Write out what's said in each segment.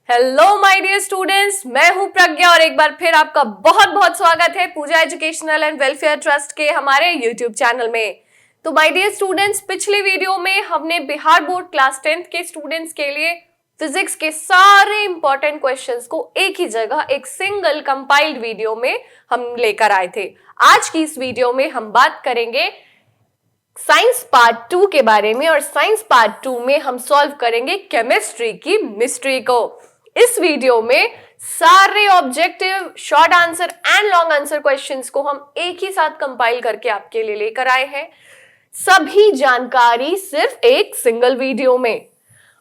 Hello my dear students, मैं हूं प्रज्ञा और एक बार फिर आपका बहुत बहुत स्वागत है पूजा एजुकेशनल एंड वेलफेयर ट्रस्ट के हमारे यूट्यूब चैनल में। तो माय डियर स्टूडेंट्स, पिछली वीडियो में हमने बिहार बोर्ड क्लास 10th के स्टूडेंट्स के लिए फिजिक्स के सारे इंपॉर्टेंट क्वेश्चंस को एक ही जगह एक सिंगल कंपाइल्ड वीडियो में हम लेकर आए थे। आज की इस वीडियो में हम बात करेंगे साइंस पार्ट 2 के बारे में और साइंस पार्ट 2 में हम सॉल्व करेंगे केमिस्ट्री की मिस्ट्री को। इस वीडियो में सारे objective, short answer and long answer questions को हम एक ही साथ कंपाइल करके आपके लिए लेकर आए हैं। सभी जानकारी सिर्फ एक सिंगल वीडियो में।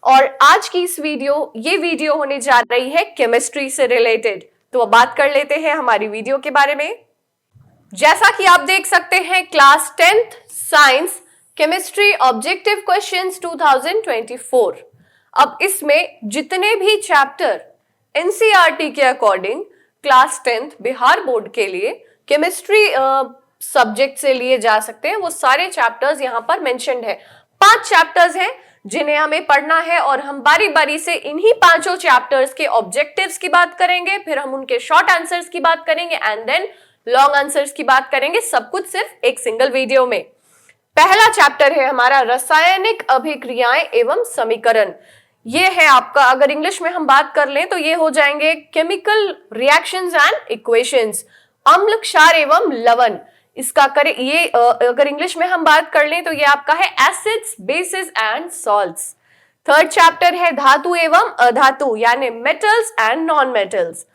और आज की इस ये वीडियो होने जा रही है केमिस्ट्री से रिलेटेड। तो अब बात कर लेते हैं हमारी वीडियो के बारे में। जैसा कि आप देख सकते हैं, class 10th science chemistry objective questions 2024। अब इसमें जितने भी चैप्टर एनसीईआरटी के according class 10th Bihar board के लिए केमिस्ट्री सब्जेक्ट से लिए जा सकते हैं, वो सारे चैप्टर्स यहाँ पर मेंशन्ड है। 5 चैप्टर्स हैं जिन्हें हमें पढ़ना है और हम बारी बारी से इन्हीं 5 चैप्टर्स के ऑब्जेक्टिव्स की बात करेंगे, फिर हम उनके शॉर्ट आंसर्स की बात करेंगे एंड देन लॉन्ग आंसर्स की बात करेंगे, सब कुछ सिर्फ एक सिंगल वीडियो में। पहला चैप्टर है हमारा रासायनिक अभिक्रियाएं एवं समीकरण। ये है आपका, अगर इंग्लिश में हम बात कर लें तो ये हो जाएंगे केमिकल रिएक्शंस एंड इक्वेशंस, अम्ल, क्षार एवं लवण। इसका करे ये अगर इंग्लिश में हम बात कर लें तो ये आपका है acids, basis and salts. Third chapter है धातु एवं अधातु, यानी metals and non metals.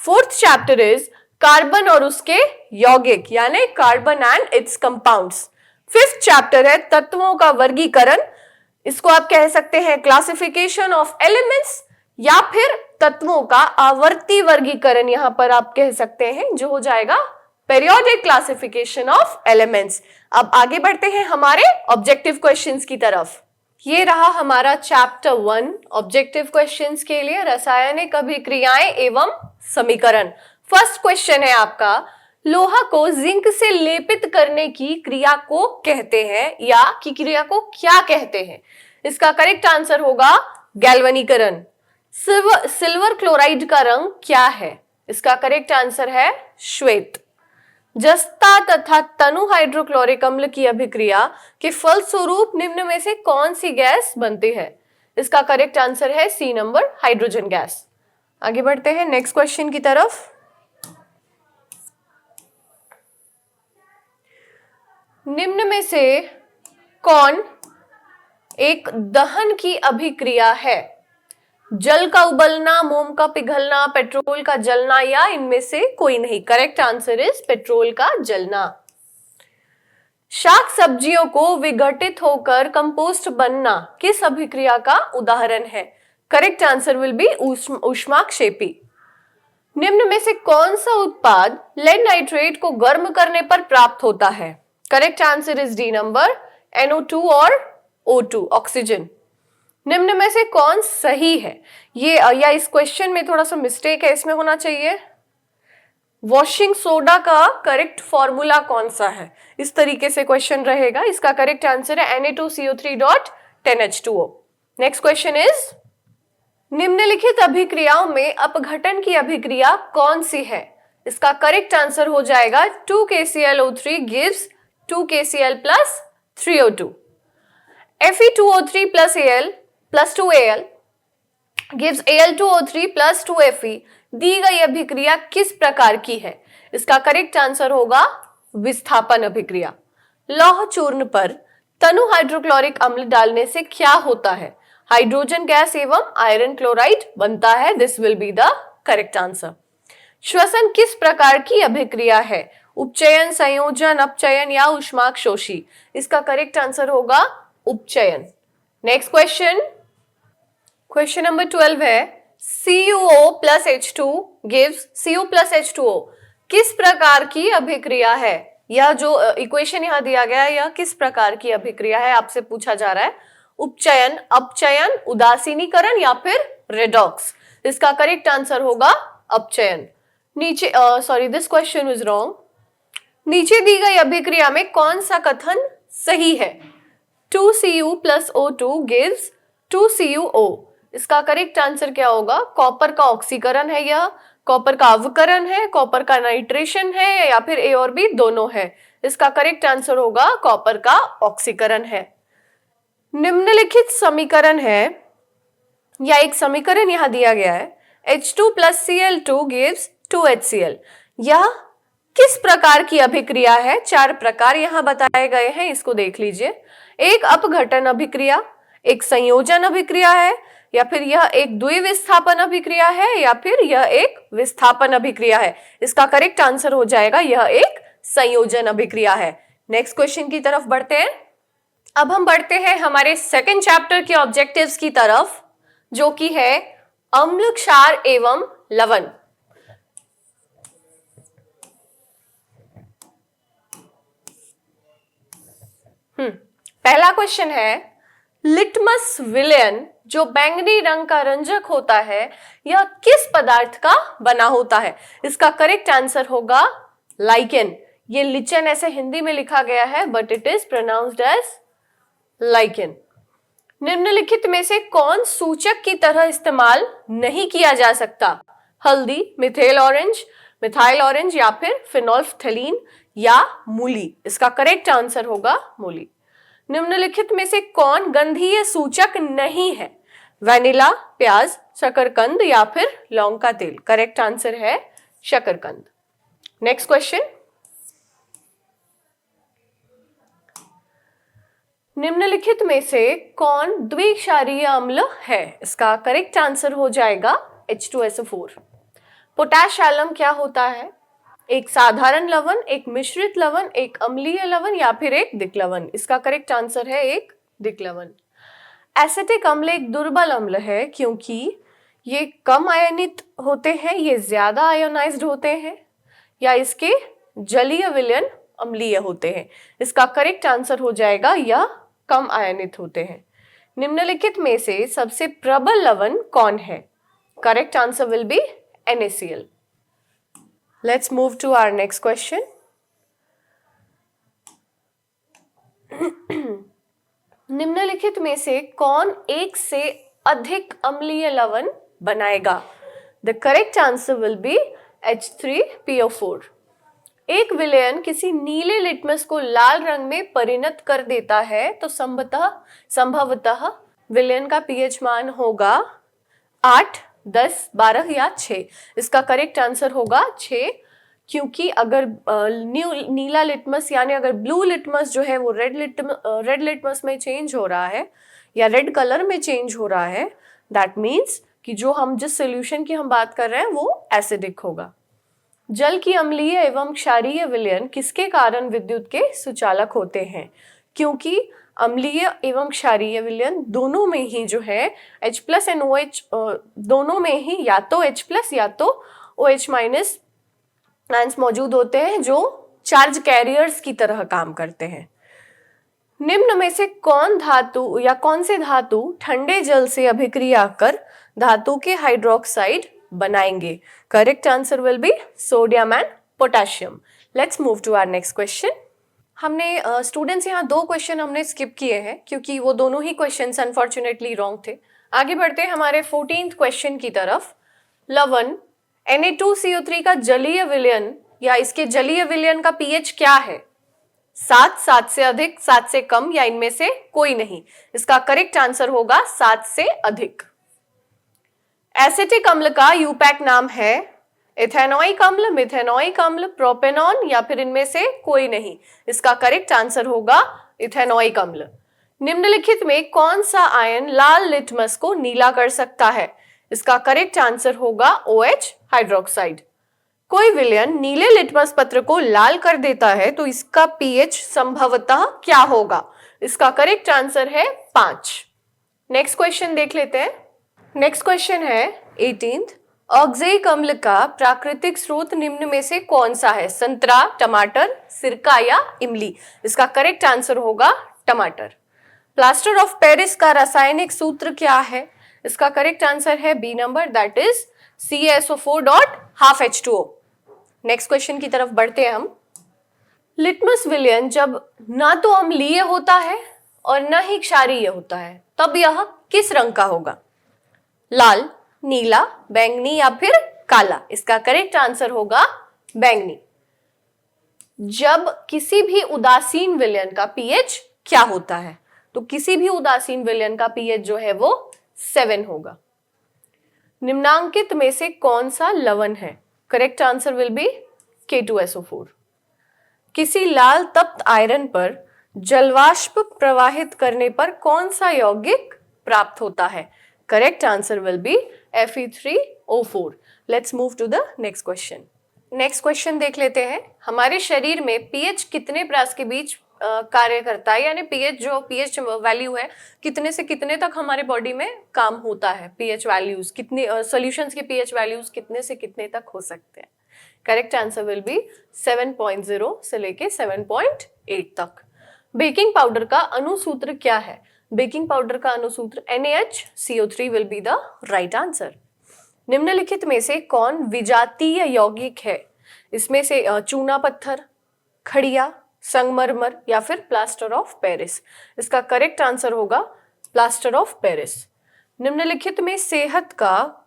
Fourth chapter is carbon और उसके यौगिक, यानी carbon and it's compounds. Fifth chapter है तत्वों का वर्गीकरण, इसको आप कह सकते हैं क्लासिफिकेशन ऑफ एलिमेंट्स या फिर तत्वों का आवर्ती वर्गीकरण, यहां पर आप कह सकते हैं, जो हो जाएगा पेरियोडिक क्लासिफिकेशन ऑफ एलिमेंट्स। अब आगे बढ़ते हैं हमारे ऑब्जेक्टिव क्वेश्चंस की तरफ। ये रहा हमारा चैप्टर 1 ऑब्जेक्टिव क्वेश्चंस के लिए, रासायनिक अभिक्रियाएं एवं समीकरण। फर्स्ट क्वेश्चन है आपका, लोहा को जिंक से लेपित करने की क्रिया को कहते हैं या की क्रिया को क्या कहते हैं? इसका करेक्ट आंसर होगा गैल्वनीकरण। सिल्वर क्लोराइड का रंग क्या है? इसका करेक्ट आंसर है श्वेत। जस्ता तथा तनु हाइड्रोक्लोरिक अम्ल की अभिक्रिया के फलस्वरूप निम्न में से कौन सी गैस बनती है? इसका करेक्ट आंसर है सी नंबर, हाइड्रोजन गैस। आगे बढ़ते हैं नेक्स्ट क्वेश्चन की तरफ। निम्न में से कौन एक दहन की अभिक्रिया है? जल का उबलना, मोम का पिघलना, पेट्रोल का जलना या इनमें से कोई नहीं? करेक्ट आंसर इज पेट्रोल का जलना। शाक सब्जियों को विघटित होकर कंपोस्ट बनना किस अभिक्रिया का उदाहरण है? करेक्ट आंसर विल बी ऊष्माक्षेपी। निम्न में से कौन सा उत्पाद लेड नाइट्रेट को गर्म करने पर प्राप्त होता है? Correct answer is D number, NO2 और O2, ऑक्सीजन। निम्न में से कौन सही है? ये या इस क्वेश्चन में थोड़ा सा मिस्टेक है, इसमें होना चाहिए वॉशिंग सोडा का करेक्ट फॉर्मूला कौन सा है, इस तरीके से क्वेश्चन रहेगा। इसका करेक्ट आंसर है Na2CO3.10H2O। नेक्स्ट क्वेश्चन इज, निम्नलिखित अभिक्रियाओं में अपघटन की अभिक्रिया कौन सी है? इसका करेक्ट आंसर हो जाएगा 2KClO3 gives 2KCl plus 3O2। Fe2O3 plus Al plus 2Al gives Al2O3 plus 2Fe। दी गई अभिक्रिया किस प्रकार की है? इसका करेक्ट आंसर होगा विस्थापन अभिक्रिया। लौह चूर्ण पर तनु हाइड्रोक्लोरिक अम्ल डालने से क्या होता है? हाइड्रोजन गैस एवं आयरन क्लोराइड बनता है। This will be the correct answer. श्वसन किस प्रकार की अभिक्रिया है? उपचयन, संयोजन, अपचयन या ऊष्माक्षोषी? इसका करेक्ट आंसर होगा उपचयन। नेक्स्ट क्वेश्चन, क्वेश्चन नंबर 12 है, CuO plus H2 gives Cu plus H2O किस प्रकार की अभिक्रिया है? यह जो इक्वेशन यहां दिया गया है, यह किस प्रकार की अभिक्रिया है आपसे पूछा जा रहा है। उपचयन, अपचयन, उदासीनीकरण या फिर रेडॉक्स? इसका करेक्ट आंसर होगा अपचयन। नीचे दिस क्वेश्चन इज रॉन्ग। नीचे दी गई अभिक्रिया में कौन सा कथन सही है? 2Cu plus O2 gives 2CuO। इसका करेक्ट आंसर क्या होगा? कॉपर का ऑक्सीकरण है, यह कॉपर का अवकरण है, कॉपर का नाइट्रेशन है, या फिर ए और बी दोनों है? इसका करेक्ट आंसर होगा कॉपर का ऑक्सीकरण है। निम्नलिखित समीकरण है या एक समीकरण यहां दिया गया है, H2 plus Cl2 gives 2HCl। यह किस प्रकार की अभिक्रिया है? 4 प्रकार यहां बताए गए हैं, इसको देख लीजिए। एक अपघटन अभिक्रिया, एक संयोजन अभिक्रिया है, या फिर यह एक द्विविस्थापन अभिक्रिया है, या फिर यह एक विस्थापन अभिक्रिया है? इसका करेक्ट आंसर हो जाएगा यह एक संयोजन अभिक्रिया है। नेक्स्ट क्वेश्चन की तरफ बढ़ते हैं। अब हम बढ़ते हैं हमारे सेकेंड चैप्टर के ऑब्जेक्टिव्स की तरफ, जो कि है अम्ल, क्षार एवं लवण। पहला क्वेश्चन है, लिटमस विलयन जो बैंगनी रंग का रंजक होता है, यह किस पदार्थ का बना होता है? इसका करेक्ट आंसर होगा लाइकेन। ये लिचन ऐसे हिंदी में लिखा गया है, but it is pronounced as lichen. निम्नलिखित में से कौन सूचक की तरह इस्तेमाल नहीं किया जा सकता? हल्दी, मिथाइल ऑरेंज, या फिर फिनोल्फ्थलीन या मूली? इसका करेक्ट आंसर होगा मूली। निम्नलिखित में से कौन गंधीय सूचक नहीं है? वैनिला, प्याज, शकरकंद या फिर लौंग का तेल? करेक्ट आंसर है शकरकंद। नेक्स्ट क्वेश्चन, निम्नलिखित में से कौन द्विक्षारीय अम्ल है? इसका करेक्ट आंसर हो जाएगा H2SO4। पोटाश एलम क्या होता है? एक साधारण लवण, एक मिश्रित लवण, एक अम्लीय लवण या फिर एक दिक्लवण? इसका करेक्ट आंसर है एक दिक्लवण। एसिटिक अम्ल एक दुर्बल अम्ल है क्योंकि ये कम आयनित होते हैं, ये ज्यादा आयोनाइज्ड होते हैं, या इसके जलीय विलयन अम्लीय होते हैं? इसका करेक्ट आंसर हो जाएगा यह कम आयनित होते हैं। निम्नलिखित में से सबसे प्रबल लवण कौन है? Correct answer will B NaCl। Let's move to our next question. निम्नलिखित में से कौन एक से अधिक अम्लीय लवण बनाएगा? The correct answer will be H3PO4। एक विलयन किसी नीले लिटमस को लाल रंग में परिणत कर देता है तो संभवतः विलयन का pH मान होगा 8, 10, 12 या 6? इसका करेक्ट आंसर होगा 6, क्योंकि अगर नीला लिटमस यानी अगर ब्लू लिटमस जो है वो रेड लिटमस में चेंज हो रहा है या रेड कलर में चेंज हो रहा है, दैट मीन्स कि जो हम जिस सोल्यूशन की हम बात कर रहे हैं वो एसिडिक होगा। जल की अम्लीय एवं क्षारीय विलयन किसके कारण विद्युत के सुचालक होते हैं? क्योंकि अम्लीय एवं क्षारीय विलयन दोनों में ही जो है H प्लस एंड OH दोनों में ही या तो H प्लस या तो OH माइनस आयंस मौजूद होते हैं जो चार्ज कैरियर्स की तरह काम करते हैं। निम्न में से कौन धातु या कौन से धातु ठंडे जल से अभिक्रिया कर धातु के हाइड्रोक्साइड बनाएंगे? Correct answer will be sodium and potassium. Let's move to our next question. हमने स्टूडेंट्स यहाँ 2 क्वेश्चन हमने स्किप किए हैं क्योंकि वो दोनों ही क्वेश्चंस अनफॉर्चुनेटली रॉन्ग थे। आगे बढ़ते हैं हमारे 14th क्वेश्चन की तरफ। लवण Na2CO3 का जलीय विलयन या इसके जलीय विलयन का pH क्या है? 7, 7 से अधिक, 7 से कम या इनमें से कोई नहीं? इसका करेक्ट आंसर होगा 7 से अधिक। एसिटिक अम्ल का यूपैक नाम है इथेनोइक अम्ल, मिथेनोइक अम्ल, प्रोपेनॉन या फिर इनमें से कोई नहीं? इसका करेक्ट आंसर होगा इथेनोइक अम्ल। निम्नलिखित में कौन सा आयन लाल लिटमस को नीला कर सकता है? इसका करेक्ट आंसर होगा OH हाइड्रोक्साइड। कोई विलयन नीले लिटमस पत्र को लाल कर देता है तो इसका pH संभवतः क्या होगा? इसका करेक्ट आंसर है 5। नेक्स्ट क्वेश्चन देख लेते हैं। नेक्स्ट क्वेश्चन है 18th। ऑक्जेइक अम्ल का प्राकृतिक स्रोत निम्न में से कौन सा है? संतरा, टमाटर, सिरका या इमली? इसका करेक्ट आंसर होगा टमाटर। प्लास्टर ऑफ पेरिस का रासायनिक सूत्र क्या है? इसका करेक्ट आंसर है B number, that is CaSO4.12H2O। Next question की तरफ बढ़ते हैं हम। लिटमस विलयन जब ना तो अम्लीय होता है और ना ही क्षारीय होता है, तब यह किस रंग का होगा? लाल, नीला, बैंगनी या फिर काला? इसका करेक्ट आंसर होगा बैंगनी। जब किसी भी उदासीन विलयन का पीएच क्या होता है? तो किसी भी उदासीन विलयन का पीएच जो है वो 7 होगा। निम्नांकित में से कौन सा लवण है? Correct answer will B K2SO4। किसी लाल तप्त आयरन पर जलवाष्प प्रवाहित करने पर कौन सा यौगिक प्राप्त होता है? Correct answer will be Fe3O4। Let's move to the next question. Next question देख लेते हैं। हमारे शरीर में पीएच कितने प्रास के बीच कार्य करता है, यानी पीएच वैल्यू है कितने से कितने तक हमारे बॉडी में काम होता है? पीएच वैल्यूज कितने, सॉल्यूशंस के पीएच वैल्यूज कितने से कितने तक हो सकते हैं? करेक्ट आंसर विल बी 7.0 से लेके 7.8 तक। बेकिंग पाउडर का अणुसूत्र क्या है? बेकिंग पाउडर का अणुसूत्र NaHCO3 will be the right answer. निम्नलिखित में से कौन विजातीय यौगिक है? इसमें से चूना पत्थर, खड़िया, संगमरमर या फिर प्लास्टर ऑफ पेरिस? इसका करेक्ट आंसर होगा प्लास्टर ऑफ पेरिस। निम्नलिखित में सेहत का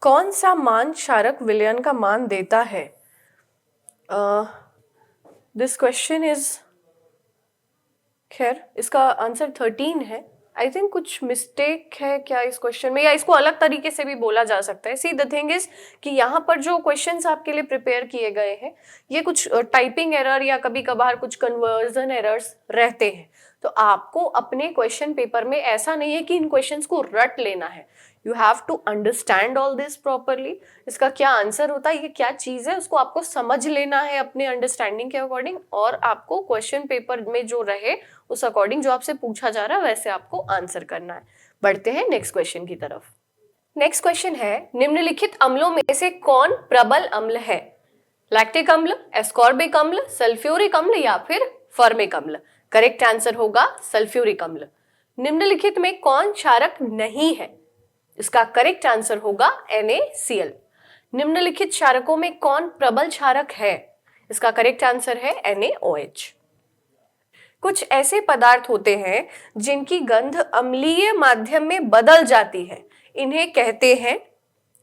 कौन सा मान क्षारक विलयन का मान देता है? दिस क्वेश्चन इज, खैर इसका आंसर 13 है। आई थिंक कुछ मिस्टेक है क्या इस क्वेश्चन में, या इसको अलग तरीके से भी बोला जा सकता है। सी द थिंग इज कि यहाँ पर जो क्वेश्चंस आपके लिए प्रिपेयर किए गए हैं ये कुछ टाइपिंग एरर या कभी कभार कुछ कन्वर्जन एरर्स रहते हैं। तो आपको अपने क्वेश्चन पेपर में ऐसा नहीं है कि इन क्वेश्चंस को रट लेना है। You have to understand all this properly. इसका क्या आंसर होता है, ये क्या चीज है, उसको आपको समझ लेना है अपने अंडरस्टैंडिंग के अकॉर्डिंग, और आपको क्वेश्चन पेपर में जो रहे उस अकॉर्डिंग जो आपसे पूछा जा रहा है वैसे आपको आंसर करना है। बढ़ते हैं नेक्स्ट क्वेश्चन की तरफ। नेक्स्ट क्वेश्चन है, निम्नलिखित अम्लों में से कौन प्रबल अम्ल है? लैक्टिक अम्ल, एस्कॉर्बिक अम्ल, सल्फ्यूरिक अम्ल या फिर फॉर्मिक अम्ल? करेक्ट आंसर होगा सल्फ्यूरिक अम्ल। निम्नलिखित में कौन क्षारक नहीं है? इसका करेक्ट आंसर होगा NaCl। निम्नलिखित क्षारकों में कौन प्रबल क्षारक है? इसका करेक्ट आंसर है NaOH। कुछ ऐसे पदार्थ होते हैं जिनकी गंध अम्लीय माध्यम में बदल जाती है, इन्हें कहते हैं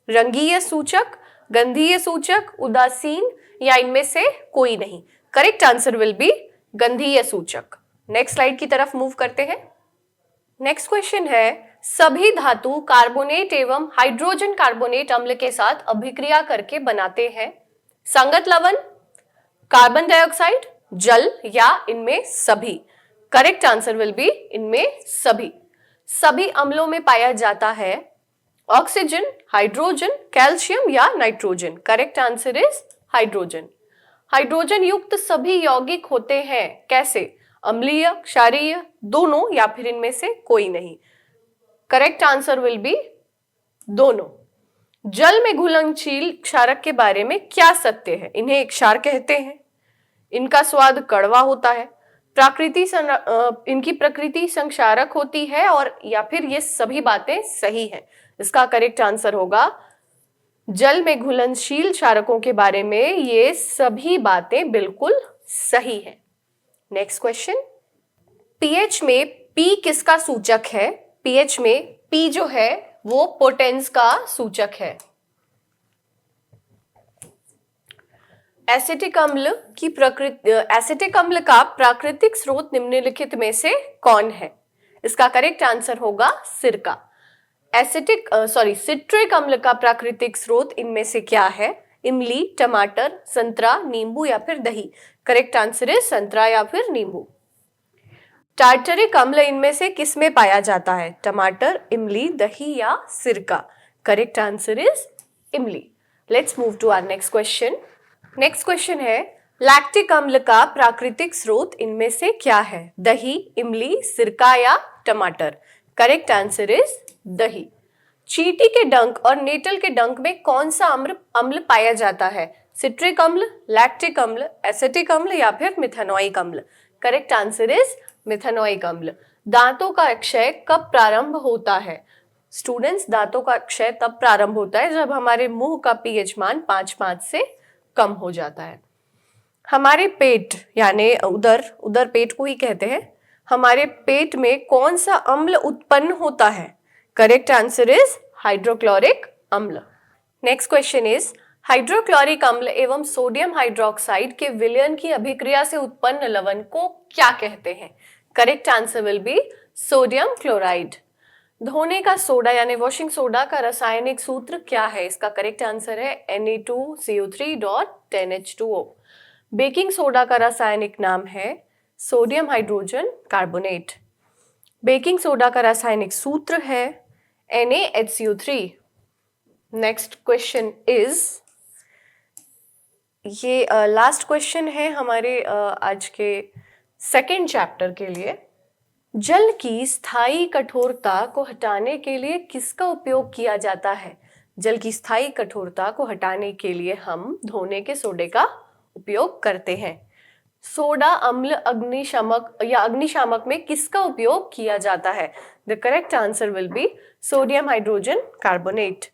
रंगीय सूचक, गंधीय सूचक, उदासीन या इनमें से कोई नहीं? करेक्ट आंसर विल बी गंधीय सूचक। नेक्स्ट स्लाइड की तरफ मूव करते हैं। नेक्स्ट क्वेश्चन है, सभी धातु कार्बोनेट एवं हाइड्रोजन कार्बोनेट अम्ल के साथ अभिक्रिया करके बनाते हैं संगत लवण, कार्बन डाइऑक्साइड, जल या इनमें सभी? करेक्ट आंसर विल बी इनमें सभी। सभी अम्लों में पाया जाता है ऑक्सीजन, हाइड्रोजन, कैल्शियम या nitrogen? Correct answer is hydrogen. Hydrogen युक्त सभी यौगिक होते हैं कैसे? अम्लीय, क्षारीय, दोनों या फिर इनमें से कोई नहीं? करेक्ट आंसर विल बी दोनों। जल में घुलनशील क्षारक के बारे में क्या सत्य है? इन्हें एक क्षार कहते हैं, इनका स्वाद कड़वा होता है, इनकी प्रकृति संक्षारक होती है, और या फिर ये सभी बातें सही हैं? इसका करेक्ट आंसर होगा जल में घुलनशील क्षारकों के बारे में ये सभी बातें बिल्कुल सही है। नेक्स्ट क्वेश्चन, पीएच में पी किसका सूचक है? पीएच में पी जो है वो पोटेंस का सूचक है। एसिटिक अम्ल का प्राकृतिक स्रोत निम्नलिखित में से कौन है? इसका करेक्ट आंसर होगा सिरका। सिट्रिक अम्ल का प्राकृतिक स्रोत इनमें से क्या है? इमली, टमाटर, संतरा, नींबू या फिर दही? करेक्ट आंसर है संतरा या फिर नींबू। टार्टरिक अम्ल इनमें से किसमें पाया जाता है? टमाटर, इमली, दही या सिरका? करेक्ट आंसर इज इमली। Let's move to our next question. Next question है, लैक्टिक अम्ल का प्राकृतिक स्रोत इनमें से क्या है? दही, इमली, सिरका या टमाटर? करेक्ट आंसर इज दही। चींटी के डंक और नेटल के डंक में कौन सा अम्ल पाया जाता है? सिट्रिक अम्ल, लैक्टिक अम्ल, एसिटिक अम्ल या फिर मिथेनोइक अम्ल? करेक्ट आंसर इज मिथेनोइक अम्ल। दांतों का क्षय कब प्रारंभ होता है? स्टूडेंट्स, दांतों का क्षय तब प्रारंभ होता है जब हमारे मुंह का पीएच मान 5.5 से कम हो जाता है। हमारे पेट यानी उदर पेट को ही कहते हैं, हमारे पेट में कौन सा अम्ल उत्पन्न होता है? करेक्ट आंसर इज हाइड्रोक्लोरिक अम्ल। नेक्स्ट क्वेश्चन इज हाइड्रोक्लोरिक अम्ल एवं सोडियम हाइड्रोक्साइड के विलयन की अभिक्रिया से उत्पन्न लवण को क्या कहते हैं? Correct answer will be sodium chloride. धोने का सोडा यानी वॉशिंग सोडा का रासायनिक सूत्र क्या है? इसका करेक्ट आंसर है Na2CO3.10H2O। बेकिंग सोडा का रासायनिक नाम है sodium hydrogen carbonate. Baking soda का रासायनिक सूत्र है NaHCO3। नेक्स्ट क्वेश्चन इज, ये लास्ट क्वेश्चन है हमारे आज के सेकेंड चैप्टर के लिए। जल की स्थायी कठोरता को हटाने के लिए किसका उपयोग किया जाता है? जल की स्थायी कठोरता को हटाने के लिए हम धोने के सोडे का उपयोग करते हैं। सोडा अम्ल अग्निशामक या अग्निशामक में किसका उपयोग किया जाता है? The correct answer will be sodium hydrogen carbonate.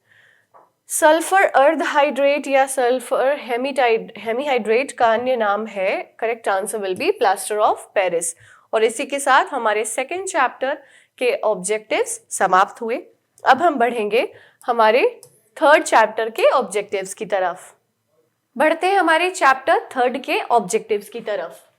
Sulphur अर्धहाइड्रेट या सल्फर हेमीहाइड्रेट का अन्य नाम है, correct answer will be plaster of Paris. और इसी के साथ हमारे सेकेंड चैप्टर के ऑब्जेक्टिव्स समाप्त हुए। अब हम बढ़ेंगे हमारे थर्ड चैप्टर के ऑब्जेक्टिव्स की तरफ। बढ़ते हैं हमारे चैप्टर थर्ड के ऑब्जेक्टिव्स की तरफ।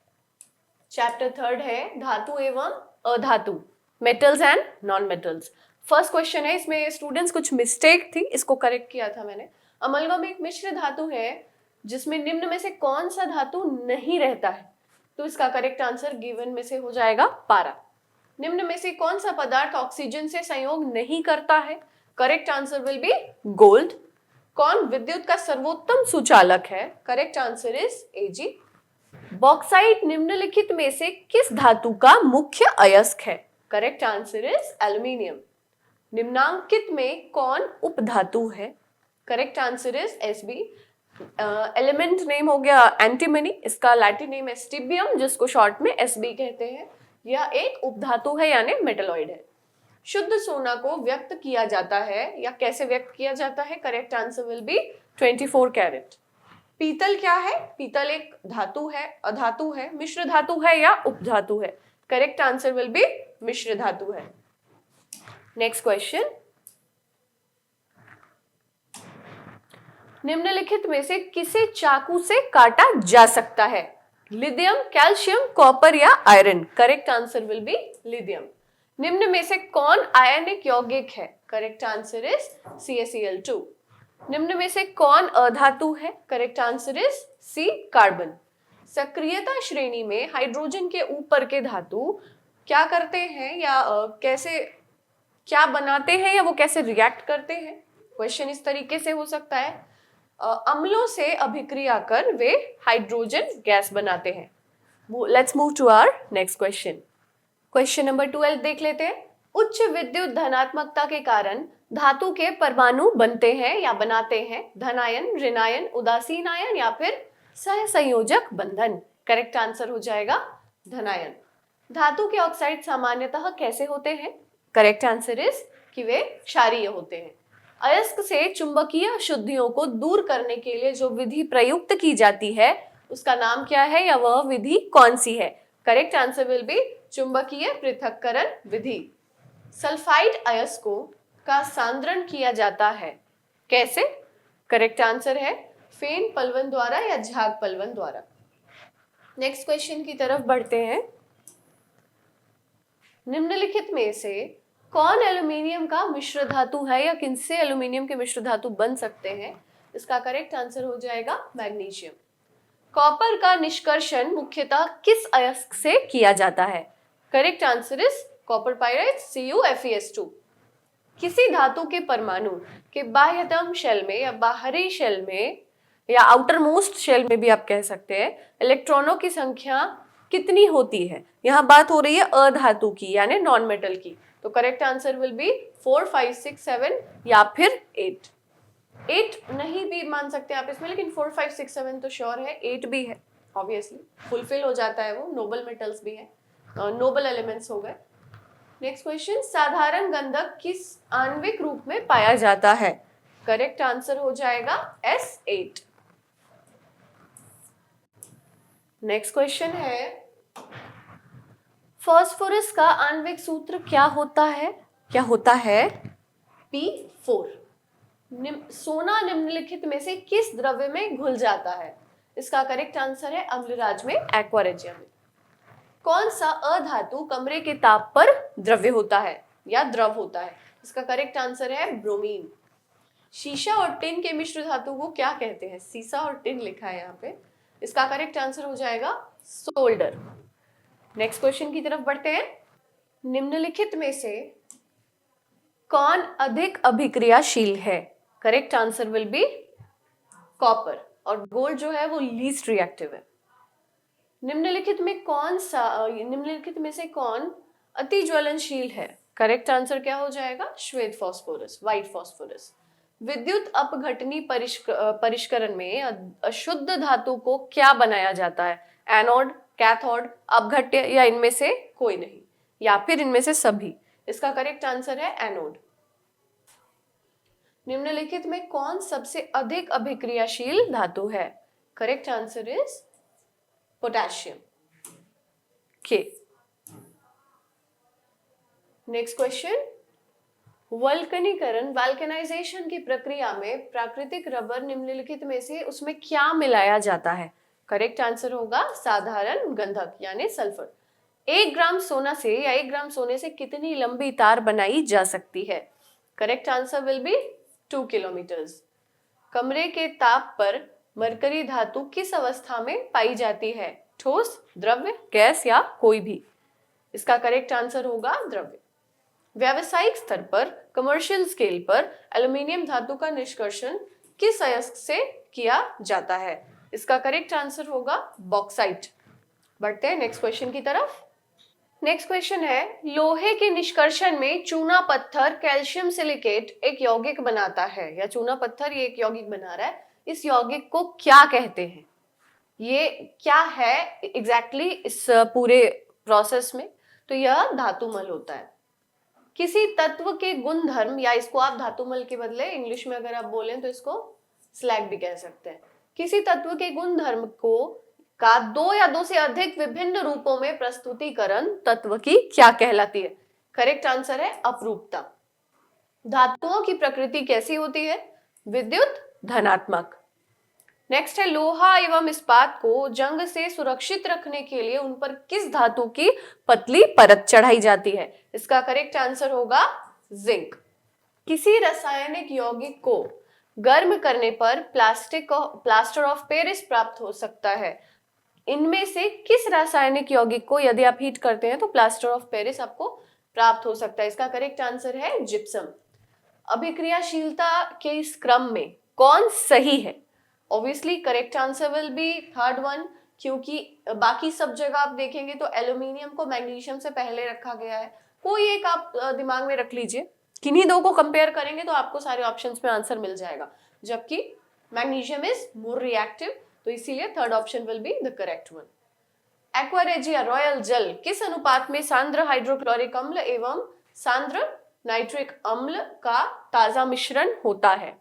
चैप्टर थर्ड है धातु एवं अधातु, metals and non metals. First question है, इसमें स्टूडेंट्स कुछ मिस्टेक थी, इसको करेक्ट किया था मैंने। अमलगम एक मिश्र धातु है जिसमें निम्न में से कौन सा धातु नहीं रहता है? तो इसका करेक्ट आंसर गिवन में से हो जाएगा पारा। निम्न में से कौन सा पदार्थ ऑक्सीजन से संयोग नहीं करता है? Correct answer will B gold. कौन विद्युत का सर्वोत्तम सुचालक है? Correct answer is Ag। Bauxite निम्नलिखित में से किस धातु का मुख्य अयस्क है? Correct answer is aluminium. निम्नांकित में कौन उपधातु है? Correct answer is Sb। Element name हो गया एंटीमनी, इसका लैटिन नेम है स्टिबियम, जिसको शॉर्ट में Sb कहते हैं। यह एक उपधातु है यानी मेटलॉइड है। शुद्ध सोना को व्यक्त किया जाता है या कैसे व्यक्त किया जाता है? Correct answer will be 24 carat. पीतल क्या है? पीतल एक धातु है, अधातु है, मिश्र धातु है या उपधातु है? करेक्ट आंसर विल बी मिश्र धातु है। नेक्स्ट क्वेश्चन, निम्नलिखित में से किसे चाकू से काटा जा सकता है? लिथियम, कैल्शियम, कॉपर या iron? Correct answer will B lithium. निम्न में से कौन आयनिक यौगिक है? Correct answer is CaCl2। निम्न में से कौन अधातु है? Correct answer is C, carbon. सक्रियता श्रेणी में हाइड्रोजन के ऊपर के धातु क्या करते हैं या कैसे क्या बनाते हैं या वो कैसे रिएक्ट करते हैं? क्वेश्चन इस तरीके से हो सकता है, अम्लों से अभिक्रिया कर वे हाइड्रोजन गैस बनाते हैं। Let's move to our next question. Question number 12 देख लेते हैं। उच्च विद्युत धनात्मकता के कारण धातु के परमाणु बनते हैं या बनाते हैं धनायन, ऋणायन, उदासीन आयन या फिर सहसंयोजक बंधन? करेक्ट आंसर हो जाएगा धनायन। धातु के ऑक्साइड सामान्यतः कैसे होते हैं? करेक्ट आंसर इज कि वे क्षारीय होते हैं। अयस्क से चुंबकीय अशुद्धियों को दूर करने के लिए जो विधि प्रयुक्त की जाती है उसका नाम क्या है या वह विधि कौन सी है? करेक्ट आंसर विल बी चुंबकीय पृथक्करण विधि। सल्फाइड अयस्कों का सांद्रण किया जाता है कैसे? करेक्ट आंसर है फेन पलवन द्वारा या झाग पलवन द्वारा। नेक्स्ट क्वेश्चन की तरफ बढ़ते हैं। निम्नलिखित में से कौन एल्यूमिनियम का मिश्र धातु है या किनसे एल्यूमिनियम के मिश्र धातु बन सकते हैं? इसका करेक्ट आंसर हो जाएगा मैग्नीशियम। कॉपर का निष्कर्षण मुख्यतः किस अयस्क से किया जाता है? Correct answer is copper pyrite CuFeS2। किसी धातु के परमाणु के बाह्यतम शेल में या बाहरी शेल में या आउटर मोस्ट शेल में भी आप कह सकते हैं इलेक्ट्रॉनों की संख्या कितनी होती है? यहाँ बात हो रही है अधातु की यानी नॉन मेटल की। तो करेक्ट आंसर विल बी 4, 5, 6, 7 या फिर 8। 8 नहीं भी मान सकते आप इसमें, लेकिन 4, 5, 6, 7 तो श्योर है, 8 भी है। ऑब्वियसली फुलफिल हो जाता है, वो नोबल मेटल्स भी है, नोबल एलिमेंट्स हो गए। नेक्स्ट क्वेश्चन, साधारण गंधक किस आणविक रूप में पाया जाता है? करेक्ट आंसर हो जाएगा S8। नेक्स्ट क्वेश्चन है, फास्फोरस का आणविक सूत्र क्या होता है? P4। सोना निम्नलिखित में से किस द्रव्य में घुल जाता है? इसका करेक्ट आंसर है अम्लराज में, एक्वा रेजिया में। कौन सा अधातु कमरे के ताप पर द्रव्य होता है या द्रव होता है? इसका करेक्ट आंसर है ब्रोमीन। शीशा और टिन के मिश्र धातु को क्या कहते हैं? सीसा और टिन लिखा है यहाँ पे। इसका करेक्ट आंसर हो जाएगा सोल्डर। नेक्स्ट क्वेश्चन की तरफ बढ़ते हैं। निम्नलिखित में से कौन अधिक अभिक्रियाशील है? Correct answer will B copper, और गोल्ड जो है वो लीस्ट रिएक्टिव है। निम्नलिखित में से कौन अति ज्वलनशील है? करेक्ट आंसर क्या हो जाएगा? श्वेत फास्फोरस, व्हाइट फास्फोरस। विद्युत अपघटनी परिष्करण में अशुद्ध धातु को क्या बनाया जाता है? एनोड, कैथोड, अपघट्य, या इनमें से कोई नहीं, या फिर इनमें से सभी? इसका करेक्ट आंसर है एनोड। निम्नलिखित में कौन सबसे अधिक अभिक्रियाशील धातु है? करेक्ट आंसर इज पोटेशियम, के। नेक्स्ट क्वेश्चन, वल्कनीकरण, वल्कनाइजेशन की प्रक्रिया में प्राकृतिक रबर निम्नलिखित में से उसमें क्या मिलाया जाता है? करेक्ट आंसर होगा साधारण गंधक यानी सल्फर। 1 ग्राम सोना से या 1 ग्राम सोने से कितनी लंबी तार बनाई जा सकती है? Correct answer will B 2 kilometres. कमरे के ताप पर मरकरी धातु किस अवस्था में पाई जाती है? ठोस, द्रव्य, गैस, या कोई भी? इसका करेक्ट आंसर होगा द्रव्य। व्यावसायिक स्तर पर, कमर्शियल स्केल पर एल्यूमिनियम धातु का निष्कर्षण किस अयस्क से किया जाता है? इसका करेक्ट आंसर होगा बॉक्साइट। बढ़ते हैं नेक्स्ट क्वेश्चन की तरफ। नेक्स्ट क्वेश्चन है, लोहे के निष्कर्षण में चूना पत्थर कैल्शियम सिलिकेट एक यौगिक बनाता है, या चूना पत्थर ये एक यौगिक बना रहा है, इस यौगिक को क्या कहते हैं? ये क्या है एग्जैक्टली इस पूरे प्रोसेस में? तो यह धातुमल होता है। किसी तत्व के गुण धर्म, या इसको आप धातुमल के बदले इंग्लिश में अगर आप बोलें तो इसको स्लैग भी कह सकते हैं। किसी तत्व के गुण धर्म को का 2 या 2 से अधिक विभिन्न रूपों में प्रस्तुतिकरण तत्व की क्या कहलाती है? करेक्ट आंसर है अपरूपता। धातुओं की प्रकृति कैसी होती है? विद्युत धनात्मक। नेक्स्ट है, लोहा एवं इस्पात को जंग से सुरक्षित रखने के लिए उन पर किस धातु की पतली परत चढ़ाई जाती है? इसका करेक्ट आंसर होगा जिंक। किसी रासायनिक यौगिक को गर्म करने पर प्लास्टर ऑफ पेरिस प्राप्त हो सकता है। इनमें से किस रासायनिक यौगिक को यदि आप हीट करते हैं तो प्लास्टर ऑफ पेरिस आपको प्राप्त हो सकता है? इसका करेक्ट आंसर है जिप्सम। अभिक्रियाशीलता के इस क्रम में कौन सही है? Obviously correct answer will B third one, क्योंकि बाकी सब जगह आप देखेंगे तो एल्यूमिनियम को मैग्नीशियम से पहले रखा गया है। कोई एक आप दिमाग में रख लीजिए, किन्हीं दो को कंपेयर करेंगे तो आपको सारे ऑप्शंस में आंसर मिल जाएगा, जबकि मैग्नीशियम इज मोर रिएक्टिव, तो इसीलिए third option will be the correct one. Aqua regia royal जल किस अनुपात में सांद्र हाइड्रोक्लोरिक अम्ल एवं सांद्र नाइट्रिक अम्ल का ताजा मिश्रण होता है?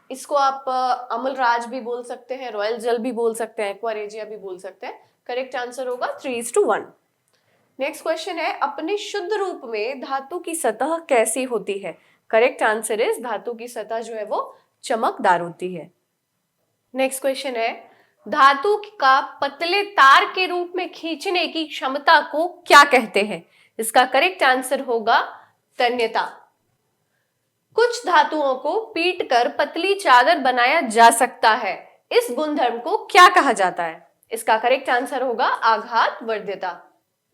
इसको आप अम्लराज भी बोल सकते हैं, रॉयल जल भी बोल सकते हैं, एक्वा रेजिया भी बोल सकते हैं। करेक्ट आंसर होगा 3:1। नेक्स्ट क्वेश्चन है, अपने शुद्ध रूप में धातु की सतह कैसी होती है? करेक्ट आंसर इज धातु की सतह जो है वो चमकदार होती है। नेक्स्ट क्वेश्चन है, धातु का पतले तार के रूप में खींचने की क्षमता को क्या कहते हैं? इसका करेक्ट आंसर होगा तन्यता। कुछ धातुओं को पीटकर पतली चादर बनाया जा सकता है, इस गुणधर्म को क्या कहा जाता है? इसका करेक्ट आंसर होगा आघात वर्ध्यता।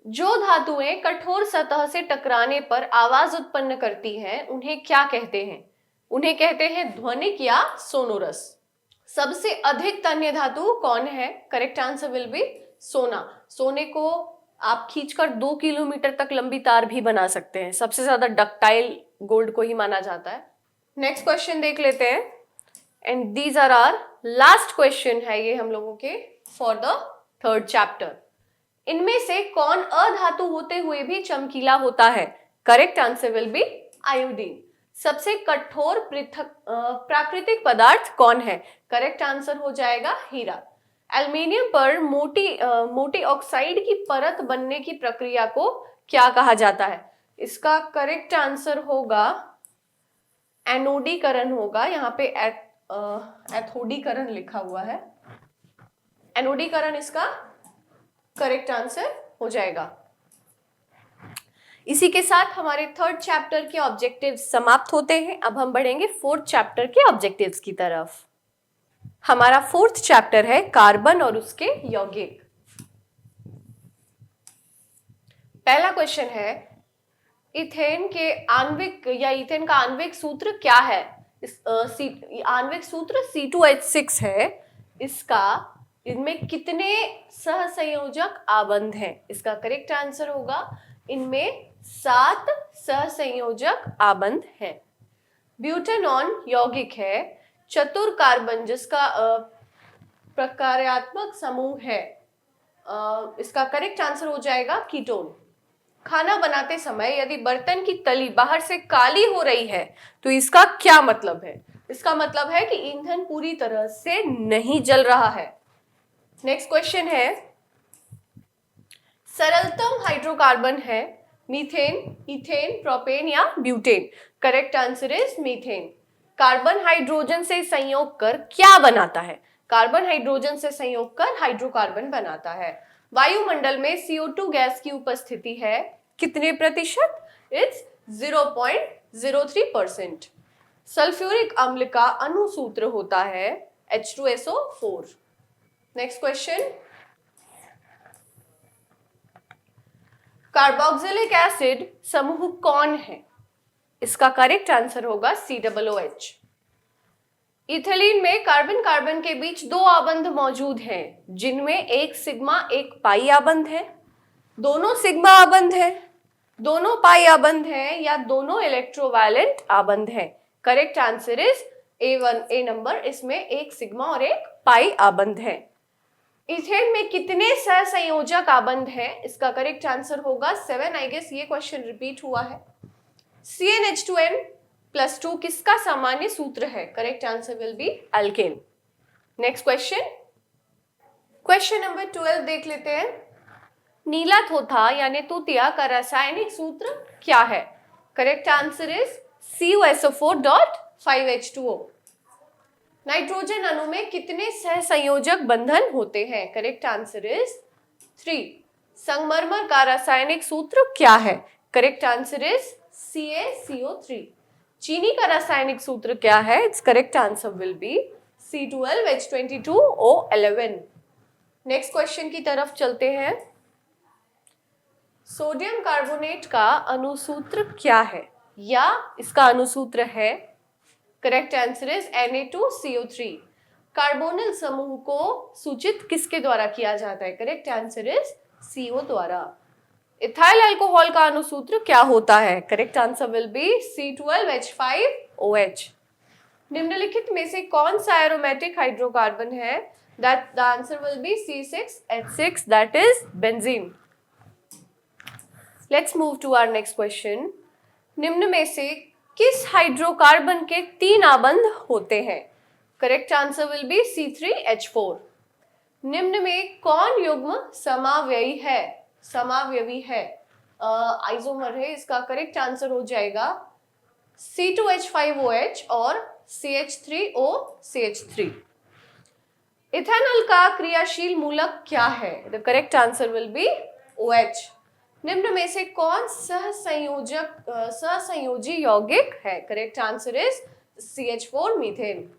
जो धातुएं कठोर सतह से टकराने पर आवाज उत्पन्न करती हैं, उन्हें क्या कहते हैं? उन्हें कहते हैं ध्वनिक या सोनोरस। सबसे अधिक तन्य धातु कौन है? करेक्ट आंसर विल बी सोना। सोने को आप खींचकर 2 किलोमीटर तक लंबी तार भी बना सकते हैं। सबसे ज्यादा डक्टाइल गोल्ड को ही माना जाता है। नेक्स्ट क्वेश्चन देख लेते हैं, and these are our last question है ये हम लोगों के फॉर द थर्ड चैप्टर। इनमें से कौन अधातु होते हुए भी चमकीला होता है? Correct answer will B iodine. सबसे कठोर प्राकृतिक पदार्थ कौन है? करेक्ट आंसर हो जाएगा हीरा। एल्युमिनियम पर मोटी ऑक्साइड की परत बनने की प्रक्रिया को क्या कहा जाता है? इसका करेक्ट आंसर होगा एनोडीकरण होगा, यहाँ पे एथोडीकरण लिखा हुआ है, एनोडीकरण इसका करेक्ट आंसर हो जाएगा। इसी के साथ हमारे थर्ड चैप्टर के ऑब्जेक्टिव्स समाप्त होते हैं। अब हम बढ़ेंगे फोर्थ चैप्टर के ऑब्जेक्टिव्स की तरफ। हमारा फोर्थ चैप्टर है कार्बन और उसके यौगिक। पहला क्वेश्चन है, इथेन के आणविक या इथेन का आणविक सूत्र क्या है? आणविक सूत्र C2H6 है। इनमें कितने सहसंयोजक आबंध हैं? इसका करेक्ट आंसर होगा इनमें 7 सहसंयोजक आबंध हैं। ब्यूटेनॉन यौगिक है, चतुर कार्बन जिसका प्रकार्यात्मक समूह है। इसका करेक्ट आंसर हो जाएगा कीटोन। खाना बनाते समय यदि बर्तन की तली बाहर से काली हो रही है तो इसका क्या मतलब है? इसका मतलब है कि ईंधन पूरी तरह से नहीं जल रहा है। नेक्स्ट क्वेश्चन है, सरलतम हाइड्रोकार्बन है मीथेन, इथेन, प्रोपेन या butane? Correct answer is methane. Carbon hydrogen से संयोग कर क्या बनाता है? कार्बन हाइड्रोजन से संयोग कर हाइड्रोकार्बन बनाता है। वायुमंडल में CO2 गैस की उपस्थिति है कितने प्रतिशत? इट्स 0.03%। सल्फ्यूरिक अम्ल का अणुसूत्र होता है H2SO4। Next question, carboxylic acid समूह कौन है? इसका करेक्ट आंसर होगा COOH। इथिलीन में कार्बन कार्बन के बीच 2 आबंध मौजूद हैं जिनमें एक सिग्मा एक पाई आबंध है। दोनों सिग्मा आबंध है, दोनों पाई आबंध है या दोनों इलेक्ट्रोवायलेंट आबंध है? Correct answer is A number. इसमें एक सिग्मा और एक पाई आबंध है। इथेन में कितने सहसंयोजक आबंध है? इसका करेक्ट आंसर होगा 7। आई गेस ये क्वेश्चन रिपीट हुआ है। CnH2n+2 किसका सामान्य सूत्र है? Correct answer will B alkane. Next question, question number 12 देख लेते हैं। नीला थोथा यानी तूतिया का रासायनिक सूत्र क्या है? Correct answer is CuSO4.5H2O। Nitrogen अणु में कितने सहसंयोजक बंधन होते हैं? Correct answer is 3। संगमरमर का रासायनिक सूत्र क्या है? Correct answer is CaCO3। चीनी का रासायनिक सूत्र क्या है? It's correct answer will B C12H22O11। Next question की तरफ चलते हैं। सोडियम कार्बोनेट का अणुसूत्र क्या है या इसका अणुसूत्र है? Correct answer is Na2CO3। Carbonyl समूह को सूचित किसके द्वारा किया जाता है? करेक्ट आंसर इज CO द्वारा। इथाइल अल्कोहल का अणुसूत्र क्या होता है? Correct answer will be C12H5OH। निम्नलिखित में से कौन सा एरोमेटिक हाइड्रोकार्बन है? That the answer will be C6H6, that is benzene. Let's move to our next question. निम्न में से किस हाइड्रोकार्बन के 3 आबंध होते हैं? Correct answer will B C3H4। निम्न में कौन युग्म समावयवी है? समावयवी है, आइसोमर है। इसका करेक्ट आंसर हो जाएगा C2H5OH और CH3OCH3। इथेनॉल का क्रियाशील मूलक क्या है? The correct answer will B OH। निम्न में से कौन सहसंयोजी यौगिक है? Correct answer is CH4 methane.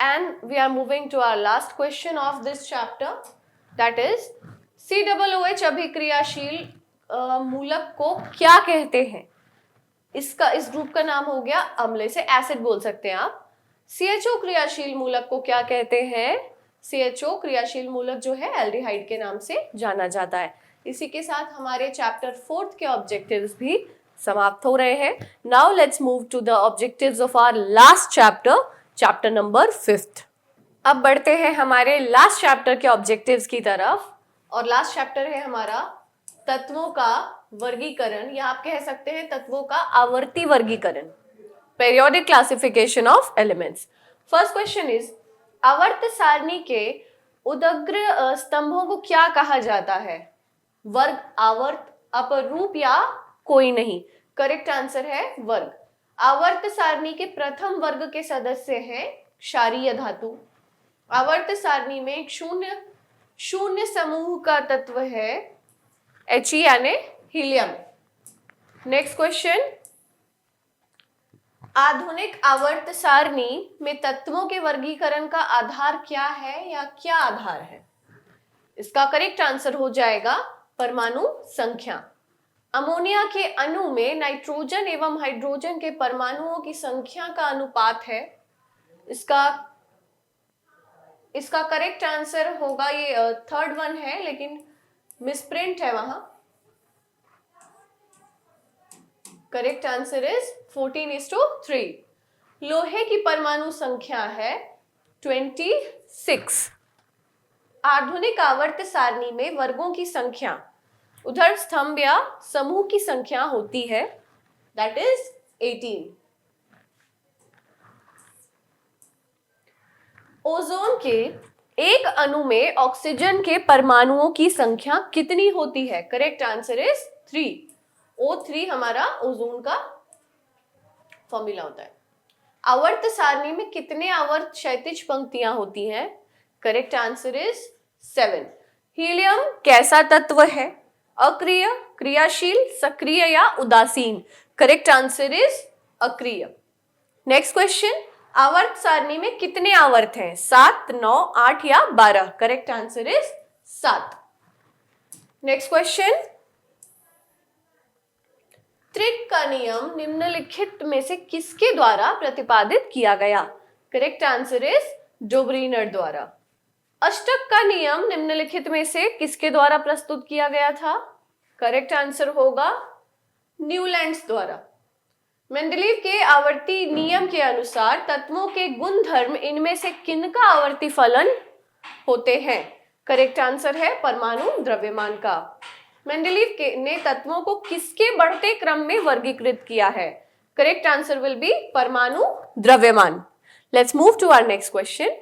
And we are moving to our last question of this chapter, that is COOH अभिक्रियाशील मूलक को क्या कहते हैं? इस ग्रुप का नाम हो गया अम्ल, इसे एसिड बोल सकते हैं आप। CHO क्रियाशील मूलक को क्या कहते हैं? CHO क्रियाशील मूलक जो है एल्डिहाइड के नाम से जाना जाता है। इसी के साथ हमारे चैप्टर 4 के ऑब्जेक्टिव्स भी समाप्त हो रहे हैं। Now let's move to the objectives of our last chapter, chapter number 5। अब बढ़ते हैं हमारे लास्ट चैप्टर के ऑब्जेक्टिव्स की तरफ, और लास्ट चैप्टर है हमारा तत्वों का वर्गीकरण, या आप कह सकते हैं तत्वों का आवर्ती वर्गीकरण, periodic classification of elements. First question is, आवर्त सारणी के उदग्र स्तंभों को क्या कहा जाता है? वर्ग, आवर्त, अपरूप या कोई नहीं? करेक्ट आंसर है वर्ग। आवर्त सारणी के प्रथम वर्ग के सदस्य हैं क्षारीय धातु। आवर्त सारणी में एक शून्य समूह का तत्व है He यानी हीलियम। नेक्स्ट क्वेश्चन, आधुनिक आवर्त सारणी में तत्वों के वर्गीकरण का आधार क्या है या क्या आधार है? इसका करेक्ट आंसर हो जाएगा परमाणु संख्या। अमोनिया के अणु में नाइट्रोजन एवं हाइड्रोजन के परमाणुओं की संख्या का अनुपात है। इसका करेक्ट आंसर होगा, ये थर्ड वन है लेकिन मिसप्रिंट है वहां। Correct answer is 14:3। लोहे की परमाणु संख्या है 26। आधुनिक आवर्त सारणी में वर्गों की संख्या उधर स्तंभ या समूह की संख्या होती है, दैट इज 18। ओजोन के एक अणु में ऑक्सीजन के परमाणुओं की संख्या कितनी होती है? Correct answer is 3। O3 हमारा ओजोन का फॉर्मूला होता है। आवर्त सारणी में कितने आवर्त क्षैतिज पंक्तियां होती हैं? Correct answer is 7। हीलियम कैसा तत्व है? अक्रिय, क्रियाशील, सक्रिय या उदासीन? करेक्ट आंसर इज अक्रिय। नेक्स्ट क्वेश्चन, आवर्त सारणी में कितने आवर्त हैं? 7, 9, 8 या 12? Correct answer is 7। Next question, त्रिक का नियम निम्नलिखित में से किसके द्वारा प्रतिपादित किया गया? करेक्ट आंसर इज डोब्रीनर द्वारा। अष्टक का नियम निम्नलिखित में से किसके द्वारा प्रस्तुत किया गया था? करेक्ट आंसर होगा न्यूलैंड्स द्वारा। मेंडलीव के आवर्ती नियम के अनुसार तत्वों के गुण धर्म इनमें से किनका आवर्ती फलन होते हैं? करेक्ट आंसर है परमाणु द्रव्यमान का। मेंडलीव ने तत्वों को किसके बढ़ते क्रम में वर्गीकृत किया है? करेक्ट आंसर विल बी परमाणु द्रव्यमान। Let's move to our next question.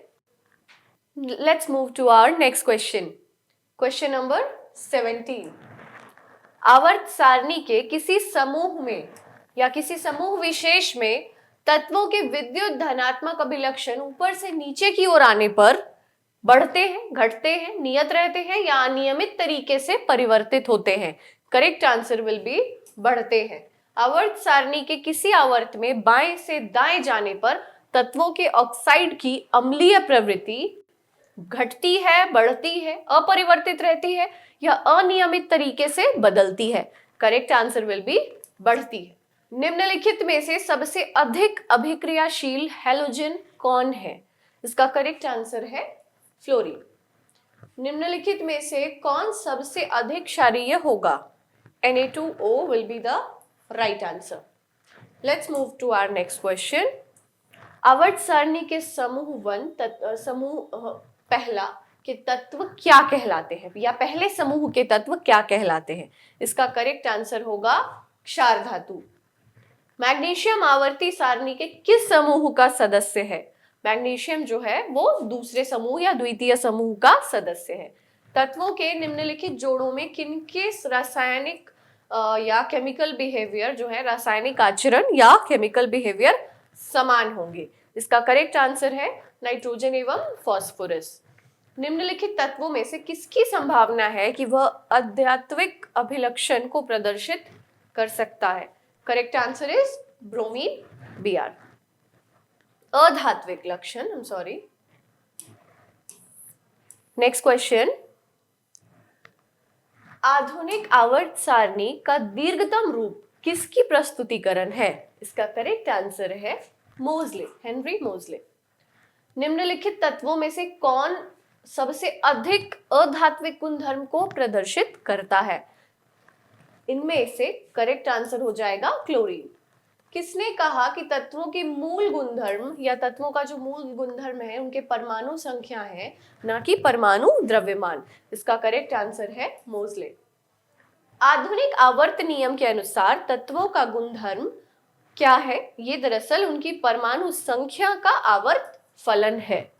Question number 17। आवर्त सारणी के किसी समूह में या किसी समूह विशेष में तत्वों के विद्युत धनात्मक अभिलक्षण ऊपर से नीचे की ओर आने पर बढ़ते हैं, घटते हैं, नियत रहते हैं या अनियमित तरीके से परिवर्तित होते हैं? करेक्ट आंसर विल बी बढ़ते हैं। आवर्त सारणी के किसी आवर्त में बाएं से दाएं जाने पर तत्वों के ऑक्साइड की अम्लीय प्रवृत्ति घटती है, बढ़ती है, अपरिवर्तित रहती है या अनियमित तरीके से बदलती है? करेक्ट आंसर विल बी बढ़ती है। निम्नलिखित में से सबसे अधिक अभिक्रियाशील हैलोजन कौन है? इसका करेक्ट आंसर है फ्लोरीन। निम्नलिखित में से कौन सबसे अधिक क्षारीय होगा? Na2O will be the right answer. Let's move to our next question. आवर्त सारणी के समूह पहला के तत्व क्या कहलाते हैं या पहले समूह के तत्व क्या कहलाते हैं? इसका करेक्ट आंसर होगा क्षार धातु। मैग्नीशियम आवर्ती सारणी के किस समूह का सदस्य है? मैग्नीशियम जो है वो दूसरे समूह या द्वितीय समूह का सदस्य है। तत्वों के निम्नलिखित जोड़ों में किनके रासायनिक या केमिकल बिहेवियर जो है, रासायनिक आचरण या केमिकल बिहेवियर समान होंगे? इसका करेक्ट आंसर है नाइट्रोजन एवं फॉस्फोरस। निम्नलिखित तत्वों में से किसकी संभावना है कि वह आध्यात्मिक अभिलक्षण को प्रदर्शित कर सकता है? Correct answer is bromine, Br। अधात्विक लक्षण, नेक्स्ट क्वेश्चन। आधुनिक आवर्त सारणी का दीर्घतम रूप किसकी प्रस्तुतिकरण है? इसका करेक्ट आंसर है मोजले, हेनरी मोजले। निम्नलिखित तत्वों में से कौन सबसे अधिक अधात्विक गुणधर्म को प्रदर्शित करता है? इनमें से करेक्ट आंसर हो जाएगा क्लोरीन। किसने कहा कि तत्वों के मूल गुणधर्म या तत्वों का जो मूल गुणधर्म है उनके परमाणु संख्या है, ना कि परमाणु द्रव्यमान? इसका करेक्ट आंसर है मोजले। आधुनिक आवर्त नियम के अनुसार तत्वों का गुणधर्म क्या है? ये दरअसल उनकी परमाणु संख्या का आवर्त फलन है।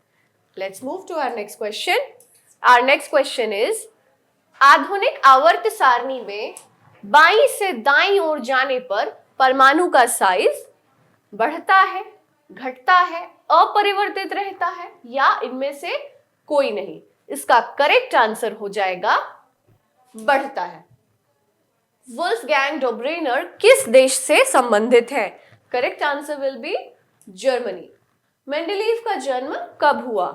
Let's move to our next question. Our next question is, आधुनिक आवर्त सारणी में बाईं से दाईं ओर जाने पर परमाणु का साइज बढ़ता है, घटता है, अपरिवर्तित रहता है या इनमें से कोई नहीं? इसका करेक्ट आंसर हो जाएगा बढ़ता है। वुल्फगैंग डोब्रेनर किस देश से संबंधित है? Correct answer will B Germany. Mendeleev का जन्म कब हुआ?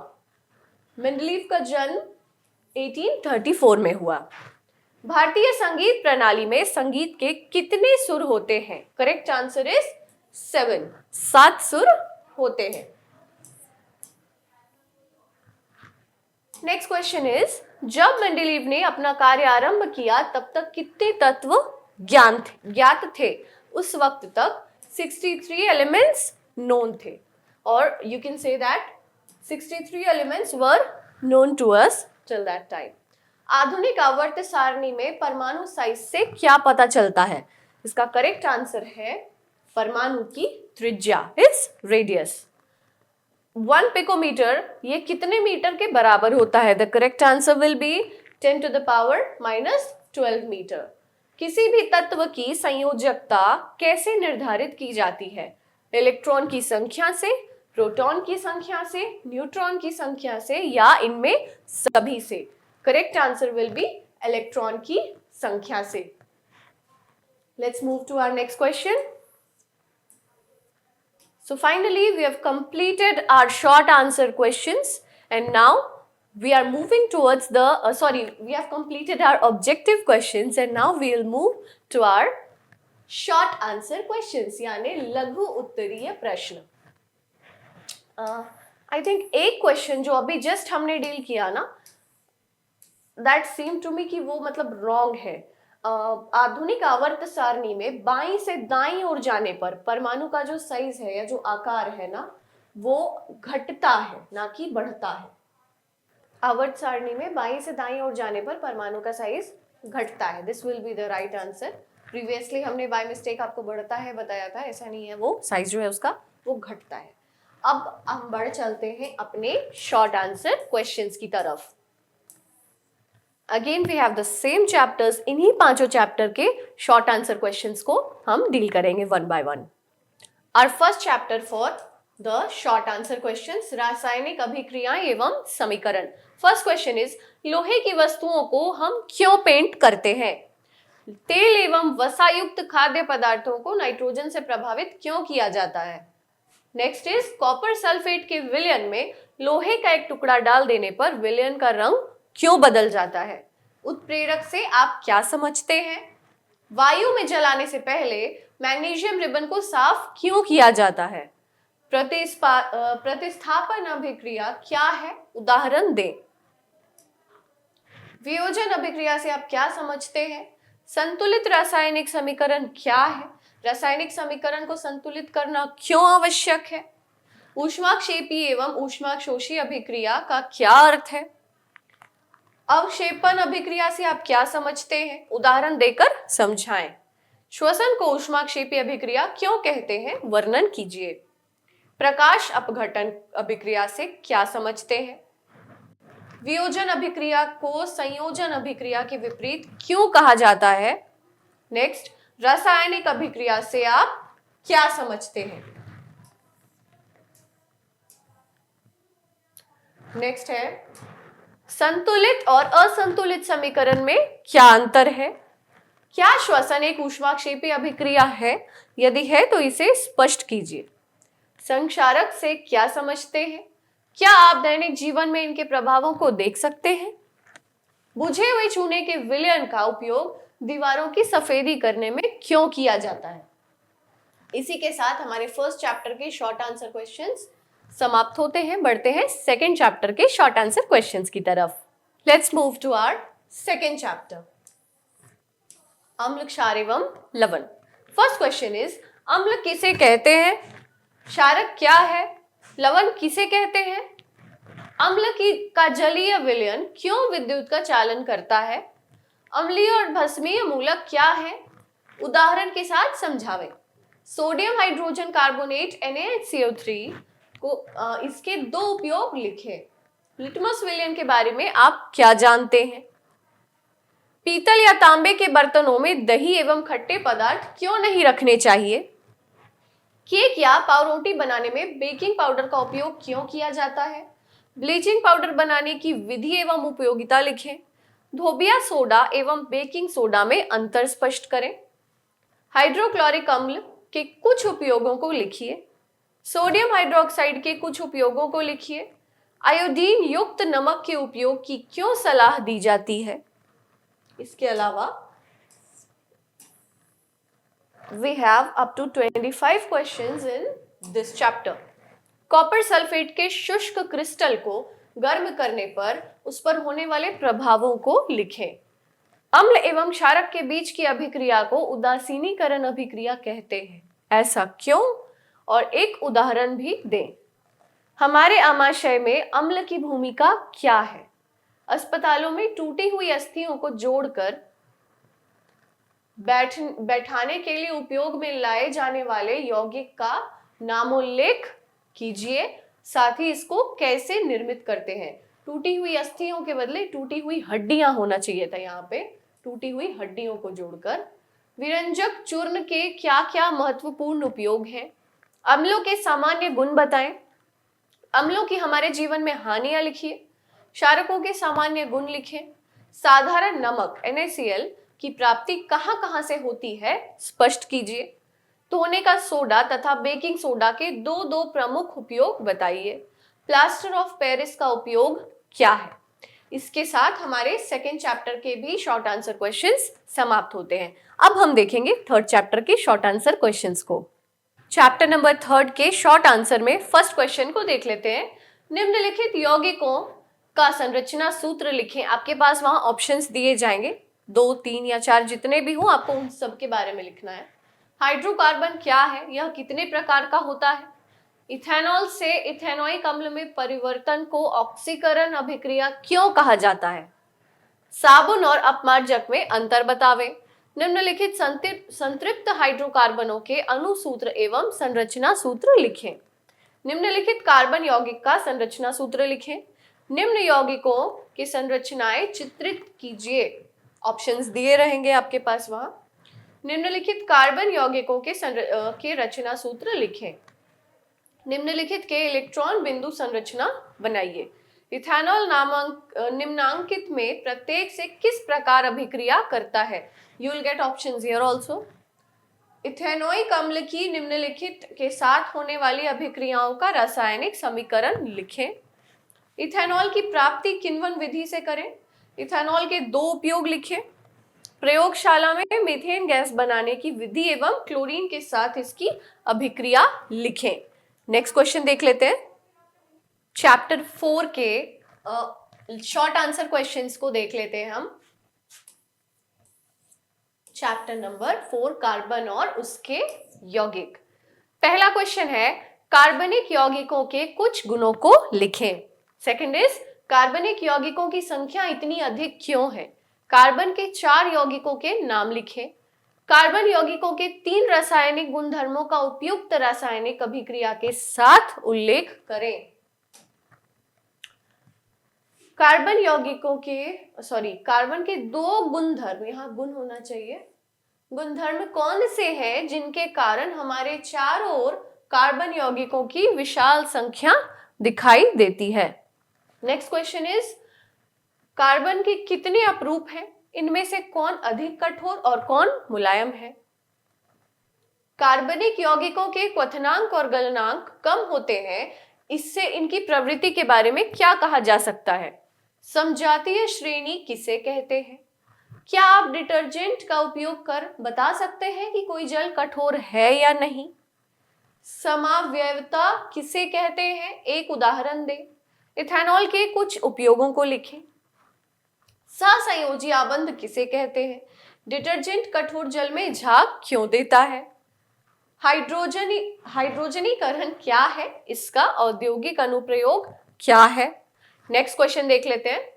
मेंडेलीव का जन्म 1834 में हुआ। भारतीय संगीत प्रणाली में संगीत के कितने सुर होते हैं? करेक्ट आंसर इज 7, 7 सुर होते हैं। नेक्स्ट क्वेश्चन इज, जब मेंडेलीव ने अपना कार्य आरंभ किया तब तक कितने तत्व ज्ञात थे? उस वक्त तक 63 एलिमेंट्स नोन थे, और you can say that 63 elements were known to us till that time. आधुनिक आवर्त सारणी में परमाणु साइज से क्या पता चलता है? इसका करेक्ट आंसर है परमाणु की त्रिज्या, इट्स रेडियस। 1 पिकोमीटर ये कितने मीटर के बराबर होता है? The correct answer will be 10 to the power -12 metre. किसी भी तत्व की संयोजकता कैसे निर्धारित की जाती है? इलेक्ट्रॉन की संख्या से, प्रोटॉन की संख्या से, न्यूट्रॉन की संख्या से या इनमें सभी से? Correct answer will be electron की संख्या से। Let's move to our next question. So finally, we have completed our short answer questions, and now we are moving towards the, we have completed our objective questions, and now we will move to our short answer questions, यानी लघु उत्तरीय प्रश्न। I think एक question जो अभी just हमने deal किया ना, that seemed to me कि वो मतलब wrong है। आधुनिक आवर्त सारणी में बाईं से दाईं ओर जाने पर परमाणु का जो साइज है या जो आकार है ना, वो घटता है ना कि बढ़ता है। आवर्त सारणी में बाईं से दाईं ओर जाने पर परमाणु का साइज घटता है। This will be the right answer. Previously हमने बाय मिस्टेक आपको बढ़ता है बताया था, ऐसा नहीं है, वो साइज जो है उसका वो घटता है। अब हम बढ़ चलते हैं अपने शॉर्ट आंसर क्वेश्चंस की तरफ। Again we have the same chapters, इन्हीं पांचों चैप्टर के शॉर्ट आंसर क्वेश्चंस को हम डील करेंगे one by one. Our first chapter for the short answer questions, रासायनिक अभिक्रिया एवं समीकरण। फर्स्ट क्वेश्चन इज, लोहे की वस्तुओं को हम क्यों पेंट करते हैं? तेल एवं वसायुक्त खाद्य पदार्थों को नाइट्रोजन से प्रभावित क्यों किया जाता है? नेक्स्ट इज, कॉपर सल्फेट के विलयन में लोहे का एक टुकड़ा डाल देने पर विलयन का रंग क्यों बदल जाता है? उत्प्रेरक से आप क्या समझते हैं? वायु में जलाने से पहले मैग्नीशियम रिबन को साफ क्यों किया जाता है? प्रतिस्थापन अभिक्रिया क्या है? उदाहरण दें। वियोजन अभिक्रिया से आप क्या समझते हैं? संतुलित रासायनिक समीकरण क्या है? रासायनिक समीकरण को संतुलित करना क्यों आवश्यक है? ऊष्माक्षेपी एवं ऊष्माक्षोषी अभिक्रिया का क्या अर्थ है? अवक्षेपण अभिक्रिया से आप क्या समझते हैं? उदाहरण देकर समझाएं। श्वसन को ऊष्माक्षेपी अभिक्रिया क्यों कहते हैं? वर्णन कीजिए। प्रकाश अपघटन अभिक्रिया से क्या समझते हैं? वियोजन अभिक्रिया को संयोजन अभिक्रिया के विपरीत क्यों कहा जाता है? नेक्स्ट, रासायनिक अभिक्रिया से आप क्या समझते हैं? नेक्स्ट है, संतुलित और असंतुलित समीकरण में क्या अंतर है? क्या श्वसन एक ऊष्माक्षेपी अभिक्रिया है? यदि है तो इसे स्पष्ट कीजिए। संक्षारक से क्या समझते हैं? क्या आप दैनिक जीवन में इनके प्रभावों को देख सकते हैं? बुझे हुए चूने के विलयन का उपयोग दीवारों की सफेदी करने में क्यों किया जाता है? इसी के साथ हमारे फर्स्ट चैप्टर के शॉर्ट आंसर क्वेश्चंस समाप्त होते हैं। बढ़ते हैं सेकेंड चैप्टर के शॉर्ट आंसर क्वेश्चंस की तरफ। Let's move to our second chapter, अम्ल, क्षार एवं लवण। फर्स्ट क्वेश्चन इज, अम्ल किसे कहते हैं? क्षारक क्या है? लवण किसे कहते हैं? अम्ल का जलीय विलयन क्यों विद्युत का चालन करता है? अम्लीय और भस्मीय मूलक क्या है? उदाहरण के साथ समझावें। सोडियम हाइड्रोजन कार्बोनेट NaHCO3 को इसके दो उपयोग लिखें। लिटमस विलयन के बारे में आप क्या जानते हैं? पीतल या तांबे के बर्तनों में दही एवं खट्टे पदार्थ क्यों नहीं रखने चाहिए? केक या पावरोटी बनाने में बेकिंग पाउडर का उपयोग क्यों किया जाता है? ब्लीचिंग पाउडर बनाने की विधि एवं उपयोगिता लिखें। धोबिया सोडा एवं बेकिंग सोडा में अंतर स्पष्ट करें। हाइड्रोक्लोरिक अम्ल के कुछ उपयोगों को लिखिए। सोडियम हाइड्रोक्साइड के कुछ उपयोगों को लिखिए। आयोडीन युक्त नमक के उपयोग की क्यों सलाह दी जाती है? इसके अलावा we have up to 25 questions in this chapter. Copper sulphate के शुष्क क्रिस्टल को गर्म करने पर उस पर होने वाले प्रभावों को लिखें। अम्ल एवं क्षारक के बीच की अभिक्रिया को उदासीनीकरण अभिक्रिया कहते हैं, ऐसा क्यों? और एक उदाहरण भी दें। हमारे आमाशय में अम्ल की भूमिका क्या है? अस्पतालों में टूटी हुई अस्थियों को जोड़कर बैठाने के लिए उपयोग में लाए जाने वाले यौगिक का नामोल्लेख कीजिए। साथ ही इसको कैसे निर्मित करते हैं? टूटी हुई अस्थियों के बदले टूटी हुई हड्डियां होना चाहिए था, यहाँ पे टूटी हुई हड्डियों को जोड़कर। विरंजक चूर्ण के क्या क्या महत्वपूर्ण उपयोग हैं? अम्लों के सामान्य गुण बताएं। अम्लों की हमारे जीवन में हानियां लिखिए। क्षारकों के सामान्य गुण लिखें। साधारण नमक NaCl की प्राप्ति कहां कहां से होती है स्पष्ट कीजिए। धोने का सोडा तथा बेकिंग सोडा के दो दो प्रमुख उपयोग बताइए। प्लास्टर ऑफ पेरिस का उपयोग क्या है? इसके साथ हमारे सेकेंड चैप्टर के भी शॉर्ट आंसर क्वेश्चंस समाप्त होते हैं। अब हम देखेंगे थर्ड चैप्टर के शॉर्ट आंसर क्वेश्चंस को। चैप्टर नंबर 3 के शॉर्ट आंसर में फर्स्ट क्वेश्चन को देख लेते हैं। निम्नलिखित यौगिकों का संरचना सूत्र लिखें। आपके पास वहां ऑप्शंस दिए जाएंगे, 2, 3 या 4 जितने भी हो, आपको उन सब के बारे में लिखना है। हाइड्रोकार्बन क्या है? यह कितने प्रकार का होता है? इथेनॉल से इथेनॉइक अम्ल में परिवर्तन को ऑक्सीकरण अभिक्रिया क्यों कहा जाता है? साबुन और अपमार्जक में अंतर बतावें। निम्नलिखित संतृप्त हाइड्रोकार्बनों के अणु सूत्र एवं संरचना सूत्र लिखें। निम्नलिखित कार्बन यौगिक का संरचना सूत्र लिखें। निम्न यौगिकों की संरचनाएं चित्रित कीजिए। ऑप्शंस दिए रहेंगे आपके पास वहां। निम्नलिखित कार्बन यौगिकों के रचना सूत्र लिखें। निम्नलिखित के इलेक्ट्रॉन बिंदु संरचना बनाइए। इथेनॉल निम्नांकित में प्रत्येक से किस प्रकार अभिक्रिया करता है? You will get options here also. Ethanoic अम्ल की निम्नलिखित के साथ होने वाली अभिक्रियाओं का रासायनिक समीकरण लिखें। इथेनॉल की प्राप्ति किन्वन विधि से करें। इथेनॉल के दो उपयोग लिखें। प्रयोगशाला में मीथेन गैस बनाने की विधि एवं क्लोरीन के साथ इसकी अभिक्रिया लिखें। नेक्स्ट क्वेश्चन देख लेते हैं। चैप्टर 4 के शॉर्ट आंसर क्वेश्चंस को देख लेते हैं हम। चैप्टर नंबर 4 कार्बन और उसके यौगिक। पहला क्वेश्चन है कार्बनिक यौगिकों के कुछ गुणों को लिखें। सेकंड इज कार्बनिक यौगिकों की संख्या इतनी अधिक क्यों है? कार्बन के 4 यौगिकों के नाम लिखें। कार्बन यौगिकों के 3 रासायनिक गुणधर्मों का उपयुक्त रासायनिक अभिक्रिया के साथ उल्लेख करें। कार्बन यौगिकों के कार्बन के 2 गुणधर्म, यहाँ गुण होना चाहिए, गुणधर्म कौन से हैं जिनके कारण हमारे चारों ओर कार्बन यौगिकों की विशाल संख्या दिखाई देती है? नेक्स्ट क्वेश्चन इज कार्बन के कितने अपरूप हैं? इनमें से कौन अधिक कठोर और कौन मुलायम है? कार्बनिक यौगिकों के क्वथनांक और गलनांक कम होते हैं, इससे इनकी प्रवृत्ति के बारे में क्या कहा जा सकता है? समजातीय श्रेणी किसे कहते हैं? क्या आप डिटर्जेंट का उपयोग कर बता सकते हैं कि कोई जल कठोर है या नहीं? समावयवता किसे कहते हैं? एक उदाहरण दें। इथेनॉल के कुछ उपयोगों को लिखें। सहसंयोजी आबंध किसे कहते हैं? डिटर्जेंट कठोर जल में झाग क्यों देता है? हाइड्रोजनीकरण क्या है? इसका औद्योगिक अनुप्रयोग क्या है? नेक्स्ट क्वेश्चन देख लेते हैं।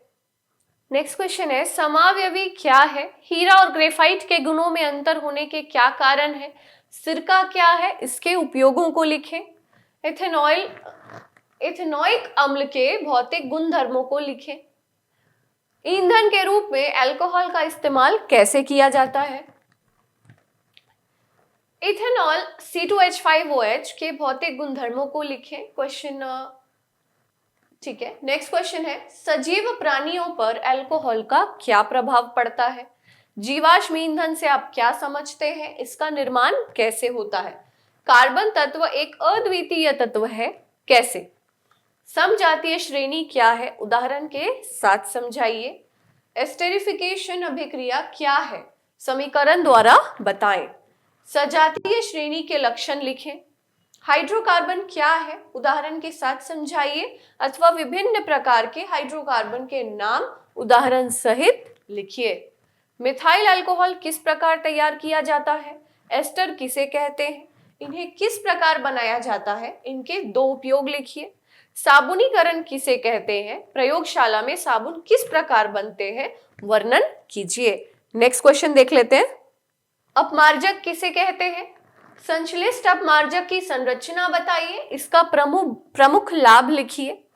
नेक्स्ट क्वेश्चन है समावयवी क्या है? हीरा और ग्रेफाइट के गुणों में अंतर होने के क्या कारण है? सिरका क्या है? इसके उपयोगों को लिखें। इथेनोइक अम्ल के भौतिक गुणधर्मों को लिखें। ईंधन के रूप में अल्कोहल का इस्तेमाल कैसे किया जाता है? इथेनॉल C2H5OH के भौतिक गुणधर्मों को लिखें। क्वेश्चन, ठीक है। नेक्स्ट क्वेश्चन है, सजीव प्राणियों पर अल्कोहल का क्या प्रभाव पड़ता है? जीवाश्म ईंधन से आप क्या समझते हैं? इसका निर्माण कैसे होता है? कार्बन तत्व एक अद्वितीय तत्व है, कैसे? समजातीय श्रेणी क्या है? उदाहरण के साथ समझाइए। एस्टेरिफिकेशन अभिक्रिया क्या है? समीकरण द्वारा बताएं। सजातीय श्रेणी के लक्षण लिखें। हाइड्रोकार्बन क्या है? उदाहरण के साथ समझाइए, अथवा विभिन्न प्रकार के हाइड्रोकार्बन के नाम उदाहरण सहित लिखिए। मिथाइल अल्कोहल किस प्रकार तैयार किया जाता है? एस्टर किसे कहते हैं? इन्हें किस प्रकार बनाया जाता है? इनके दो उपयोग लिखिए। साबुनीकरण किसे कहते हैं? प्रयोगशाला में साबुन किस प्रकार बनते हैं? वर्णन कीजिए। नेक्स्ट क्वेश्चन देख लेते हैं। अपमार्जक किसे कहते हैं? संश्लिष्ट अपमार्जक की संरचना बताइए, इसका प्रमुख लाभ लिखिए।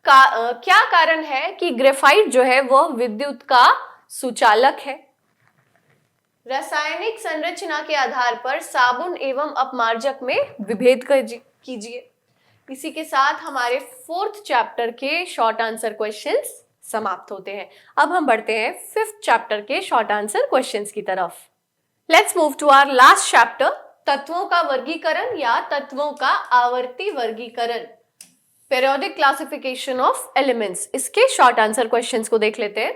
क्या कारण है कि ग्रेफाइट जो है वह विद्युत का सुचालक है? रासायनिक संरचना के आधार पर साबुन एवं अपमार्जक में विभेद कीजिए। इसी के साथ हमारे 4th चैप्टर के शॉर्ट आंसर क्वेश्चंस समाप्त होते हैं। अब हम बढ़ते हैं 5th चैप्टर के शॉर्ट आंसर क्वेश्चंस की तरफ। Let's move to our last chapter, तत्वों का वर्गीकरण या तत्वों का आवर्ती वर्गीकरण, पीरियोडिक क्लासिफिकेशन ऑफ एलिमेंट्स। इसके शॉर्ट आंसर क्वेश्चंस को देख लेते हैं।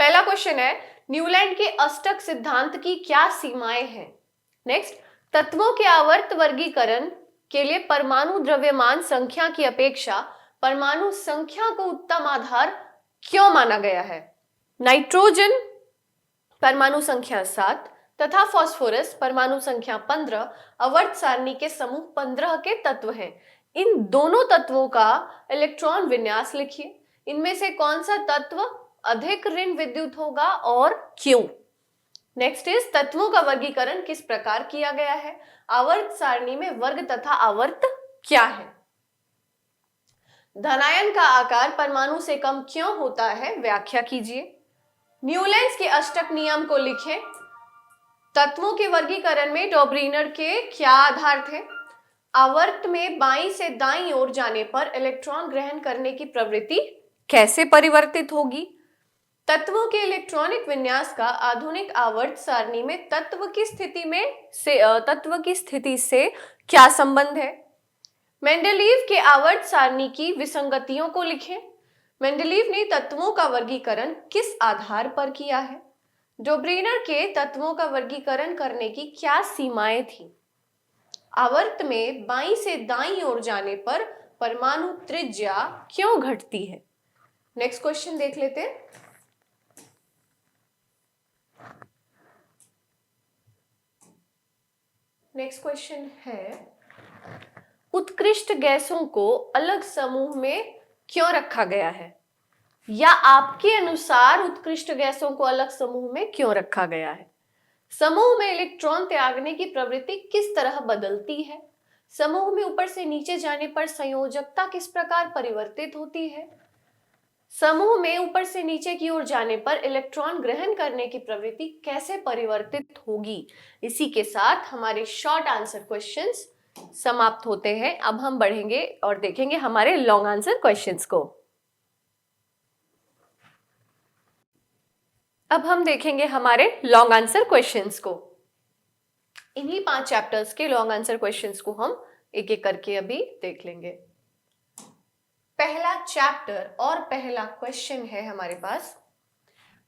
पहला क्वेश्चन है, न्यूलैंड के अष्टक सिद्धांत की क्या सीमाएं हैं? नेक्स्ट, तत्वों के आवर्त वर्गीकरण के लिए परमाणु द्रव्यमान संख्या की अपेक्षा परमाणु संख्या को उत्तम आधार क्यों माना गया है? नाइट्रोजन परमाणु संख्या 7 तथा फास्फोरस परमाणु संख्या 15 आवर्त सारणी के समूह 15 के तत्व हैं। इन दोनों तत्वों का इलेक्ट्रॉन विन्यास लिखिए। इनमें से कौन सा तत्व अधिक ऋण विद्युत होगा और क्यों? नेक्स्ट इज, तत्वों का वर्गीकरण किस प्रकार किया गया है? आवर्त सारणी में वर्ग तथा आवर्त क्या है? धनायन का आकार परमाणु से कम क्यों होता है? व्याख्या कीजिए। न्यूलैंड्स के अष्टक नियम को लिखें। तत्वों के वर्गीकरण में डॉब्रीनर के क्या आधार थे? आवर्त में बाईं से दाईं ओर जाने पर इलेक्ट्रॉन ग्रहण करने की प्रवृत्ति कैसे परिवर्तित होगी? तत्वों के इलेक्ट्रॉनिक विन्यास का आधुनिक आवर्त सारणी में तत्व की स्थिति से क्या संबंध है? मेंडलीव के आवर्त सारणी की विसंगतियों को लिखें। मेंडलीव ने तत्वों का वर्गीकरण किस आधार पर किया है? डॉब्रीनर के तत्वों का वर्गीकरण करने की क्या सीमाएं थी? आवर्त में बाईं से दाईं ओर जाने पर परमाणु त्रिज्या क्यों घटती है? नेक्स्ट क्वेश्चन देख लेते हैं। नेक्स्ट क्वेश्चन है, उत्कृष्ट गैसों को अलग समूह में क्यों रखा गया है? या आपके अनुसार उत्कृष्ट गैसों को अलग समूह में क्यों रखा गया है? समूह में इलेक्ट्रॉन त्यागने की प्रवृत्ति किस तरह बदलती है? समूह में ऊपर से नीचे जाने पर संयोजकता किस प्रकार परिवर्तित होती है? समूह में ऊपर से नीचे की ओर जाने पर इलेक्ट्रॉन ग्रहण करने की प्रवृत्ति कैसे परिवर्तित होगी? इसी के साथ हमारे शॉर्ट आंसर क्वेश्चंस समाप्त होते हैं। अब हम बढ़ेंगे और देखेंगे हमारे लॉन्ग आंसर क्वेश्चंस को। अब हम देखेंगे हमारे लॉन्ग आंसर क्वेश्चंस को। इन्हीं 5 चैप्टर्स के लॉन्ग आंसर क्वेश्चंस को हम एक एक करके अभी देख लेंगे। पहला चैप्टर और पहला क्वेश्चन है हमारे पास।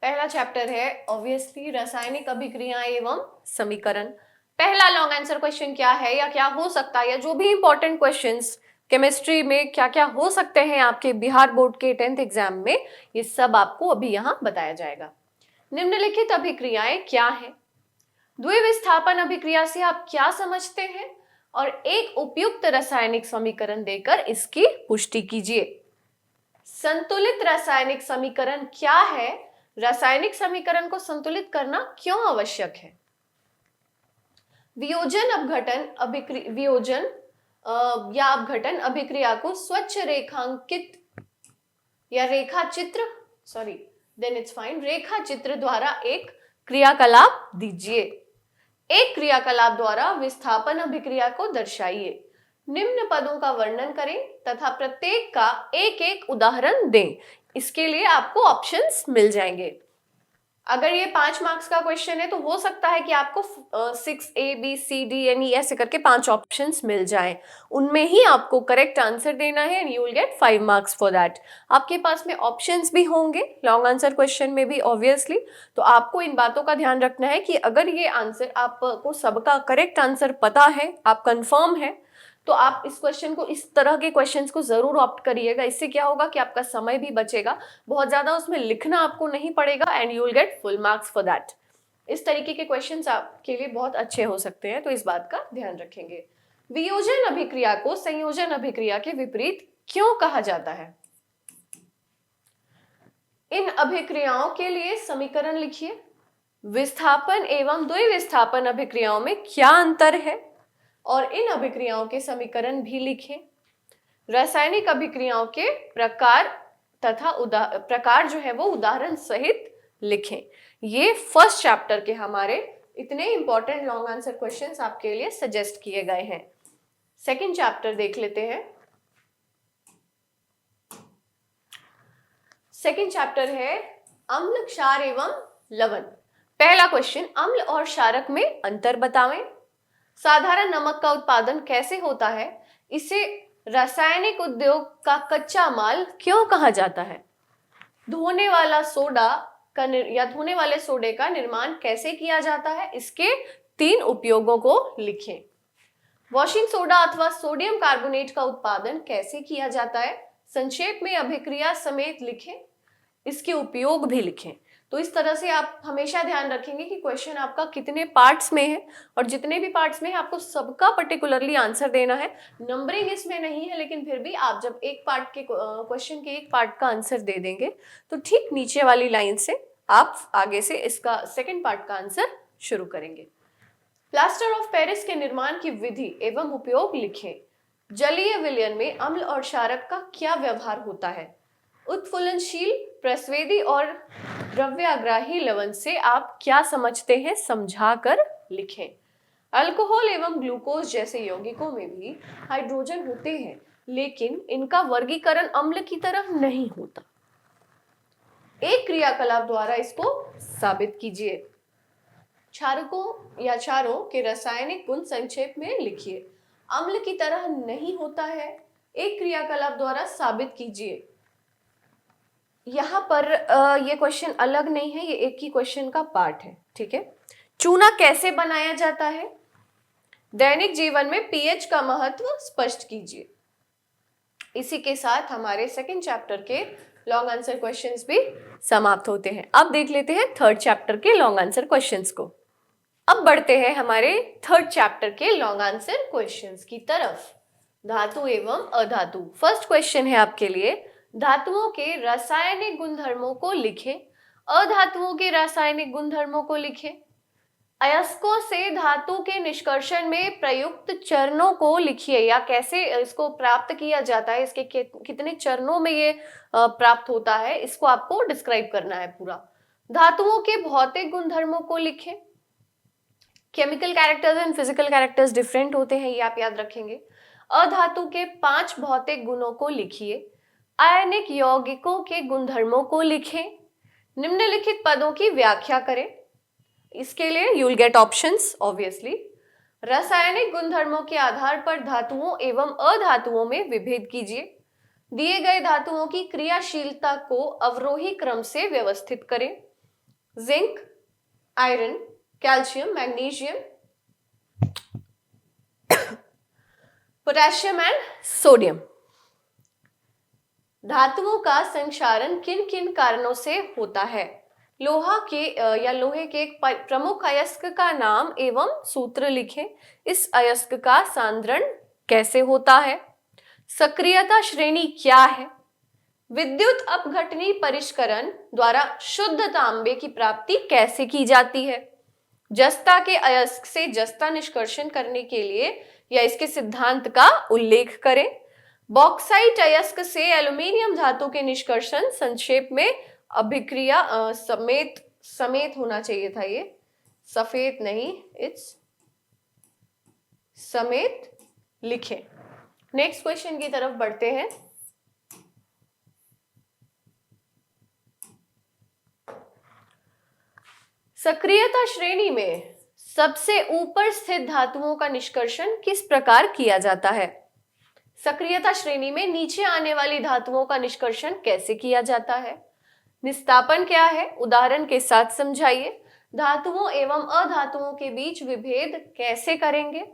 पहला चैप्टर है ऑब्वियसली रासायनिक अभिक्रियाएं एवं समीकरण। पहला लॉन्ग आंसर क्वेश्चन क्या है या क्या हो सकता है, या जो भी इंपॉर्टेंट क्वेश्चंस केमिस्ट्री में क्या क्या हो सकते हैं आपके बिहार बोर्ड के 10th एग्जाम में, ये सब आपको अभी यहाँ बताया जाएगा। निम्नलिखित अभिक्रियाएं क्या हैं? द्विविस्थापन अभिक्रिया से आप क्या समझते हैं? और एक उपयुक्त रासायनिक समीकरण देकर इसकी पुष्टि कीजिए। संतुलित रासायनिक समीकरण क्या है? रासायनिक समीकरण को संतुलित करना क्यों आवश्यक है? वियोजन अपघटन अभिक्रिया को स्वच्छ रेखांकित या देन इट्स फाइन। रेखा चित्र द्वारा एक क्रियाकलाप दीजिए। एक क्रियाकलाप द्वारा विस्थापन अभिक्रिया को दर्शाइए। निम्न पदों का वर्णन करें तथा प्रत्येक का एक एक उदाहरण दें। इसके लिए आपको ऑप्शंस मिल जाएंगे। अगर ये 5 मार्क्स का क्वेश्चन है तो हो सकता है कि आपको 6 A B C D E ऐसे करके 5 ऑप्शंस मिल जाएं। उनमें ही आपको करेक्ट आंसर देना है and you will get 5 marks for that. आपके पास में ऑप्शंस भी होंगे लॉन्ग आंसर क्वेश्चन में भी ऑब्वियसली। तो आपको इन बातों का ध्यान रखना है कि अगर ये आंसर आपको सबका करेक्ट आंसर पता है, आप कंफर्म है, तो आप इस क्वेश्चन को, इस तरह के क्वेश्चंस को जरूर ऑप्ट करिएगा। इससे क्या होगा कि आपका समय भी बचेगा, बहुत ज्यादा उसमें लिखना आपको नहीं पड़ेगा and you will get full marks for that. इस तरीके के क्वेश्चंस आपके लिए बहुत अच्छे हो सकते हैं, तो इस बात का ध्यान रखेंगे। वियोजन अभिक्रिया को संयोजन अभिक्रिया के विपरीत क्यों कहा जाता है? इन अभिक्रियाओं के लिए समीकरण लिखिए। विस्थापन एवं द्विविस्थापन अभिक्रियाओं में क्या अंतर है और इन अभिक्रियाओं के समीकरण भी लिखें। रासायनिक अभिक्रियाओं के प्रकार तथा प्रकार जो है वो उदाहरण सहित लिखें। ये फर्स्ट चैप्टर के हमारे इतने इंपॉर्टेंट लॉन्ग आंसर क्वेश्चंस आपके लिए सजेस्ट किए गए हैं। सेकंड चैप्टर देख लेते हैं। सेकंड चैप्टर है अम्ल, क्षार एवं लवण। पहला क्वेश्चन, अम्ल और क्षारक में अंतर बतावें। साधारण नमक का उत्पादन कैसे होता है? इसे रासायनिक उद्योग का कच्चा माल क्यों कहा जाता है? धोने वाला सोडा का या धोने वाले सोडे का निर्माण कैसे किया जाता है? इसके 3 उपयोगों को लिखें। वॉशिंग सोडा अथवा सोडियम कार्बोनेट का उत्पादन कैसे किया जाता है? संक्षेप में अभिक्रिया समेत लिखें, इसके उपयोग भी लिखें। तो इस तरह से आप हमेशा ध्यान रखेंगे कि क्वेश्चन आपका कितने पार्ट्स में है, और जितने भी पार्ट्स में है आपको सबका पर्टिकुलरली आंसर देना है। नंबरिंग इसमें नहीं है, लेकिन फिर भी आप जब एक पार्ट के क्वेश्चन के एक पार्ट का आंसर दे देंगे तो ठीक नीचे वाली लाइन से आप आगे से इसका सेकेंड पार्ट का आंसर शुरू करेंगे। प्लास्टर ऑफ पेरिस के निर्माण की विधि एवं उपयोग लिखें। जलीय विलयन में अम्ल और क्षारक का क्या व्यवहार होता है? उत्फुलनशील, प्रस्वेदी और द्रव्याग्राही लवण से आप क्या समझते हैं? समझाकर लिखें। अल्कोहल एवं ग्लूकोज जैसे यौगिकों में भी हाइड्रोजन होते हैं, लेकिन इनका वर्गीकरण अम्ल की तरह नहीं होता। एक क्रियाकलाप द्वारा इसको साबित कीजिए। क्षारकों या क्षारों के रासायनिक गुण संक्षेप में लिखिए। अम्ल की तरह नहीं होता है, एक क्रियाकलाप द्वारा साबित कीजिए। यहाँ पर ये क्वेश्चन अलग नहीं है, ये एक ही क्वेश्चन का पार्ट है, ठीक है। चूना कैसे बनाया जाता है? दैनिक जीवन में पीएच का महत्व स्पष्ट कीजिए। इसी के साथ हमारे सेकंड चैप्टर के लॉन्ग आंसर क्वेश्चंस भी समाप्त होते हैं। अब देख लेते हैं थर्ड चैप्टर के लॉन्ग आंसर क्वेश्चंस को। अब बढ़ते हैं हमारे थर्ड चैप्टर के लॉन्ग आंसर क्वेश्चंस की तरफ। धातु एवं अधातु। फर्स्ट क्वेश्चन है आपके लिए, धातुओं के रासायनिक गुणधर्मों को लिखें। अधातुओं के रासायनिक गुणधर्मों को लिखें। अयस्कों से धातु के निष्कर्षण में प्रयुक्त चरणों को लिखिए, या कैसे इसको प्राप्त किया जाता है, इसके कितने चरणों में ये प्राप्त होता है, इसको आपको डिस्क्राइब करना है पूरा। धातुओं के भौतिक गुणधर्मों को लिखें। Chemical characters and physical characters different होते हैं, ये आप याद रखेंगे। अधातु के 5 भौतिक गुणों को लिखिए। आयनिक यौगिकों के गुणधर्मों को लिखें। निम्नलिखित पदों की व्याख्या करें। इसके लिए you will get options obviously. रासायनिक गुणधर्मों के आधार पर धातुओं एवं अधातुओं में विभेद कीजिए। दिए गए धातुओं की क्रियाशीलता को अवरोही क्रम से व्यवस्थित करें। Zinc, iron, calcium, magnesium, potassium and sodium. धातुओं का संक्षारण किन किन कारणों से होता है? लोहा के या लोहे के एक प्रमुख अयस्क का नाम एवं सूत्र लिखें। इस अयस्क का सांद्रण कैसे होता है? सक्रियता श्रेणी क्या है? विद्युत अपघटनी परिष्करण द्वारा शुद्ध तांबे की प्राप्ति कैसे की जाती है? जस्ता के अयस्क से जस्ता निष्कर्षण करने के लिए या इसके सिद्धांत का उल्लेख करें। बॉक्साइट अयस्क से एल्यूमिनियम धातु के निष्कर्षण संक्षेप में अभिक्रिया समेत, समेत होना चाहिए था ये, सफेद नहीं, इट्स समेत लिखें। नेक्स्ट क्वेश्चन की तरफ बढ़ते हैं। सक्रियता श्रेणी में सबसे ऊपर स्थित धातुओं का निष्कर्षण किस प्रकार किया जाता है? सक्रियता श्रेणी में नीचे आने वाली धातुओं का निष्कर्षण कैसे किया जाता है? निस्तापन क्या है, उदाहरण के साथ समझाइए। धातुओं एवं अधातुओं के बीच विभेद कैसे करेंगे?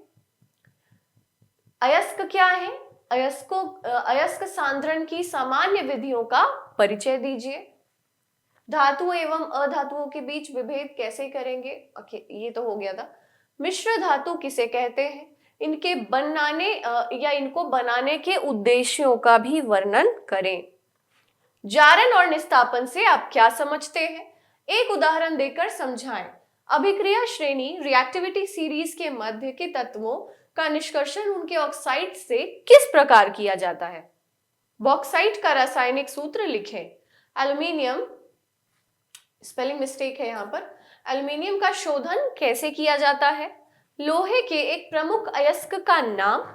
अयस्क क्या है? अयस्क सांद्रण की सामान्य विधियों का परिचय दीजिए। धातु एवं अधातुओं के बीच विभेद कैसे करेंगे? ये तो हो गया था। मिश्र धातु किसे कहते हैं? इनके बनाने या इनको बनाने के उद्देश्यों का भी वर्णन करें। जारण और निस्तापन से आप क्या समझते हैं? एक उदाहरण देकर समझाएं। अभिक्रिया श्रेणी रिएक्टिविटी सीरीज के मध्य के तत्वों का निष्कर्षण उनके ऑक्साइड से किस प्रकार किया जाता है? बॉक्साइट का रासायनिक सूत्र लिखें। एल्यूमिनियम, स्पेलिंग मिस्टेक है यहाँ पर, एल्यूमिनियम का शोधन कैसे किया जाता है? लोहे के एक प्रमुख अयस्क का नाम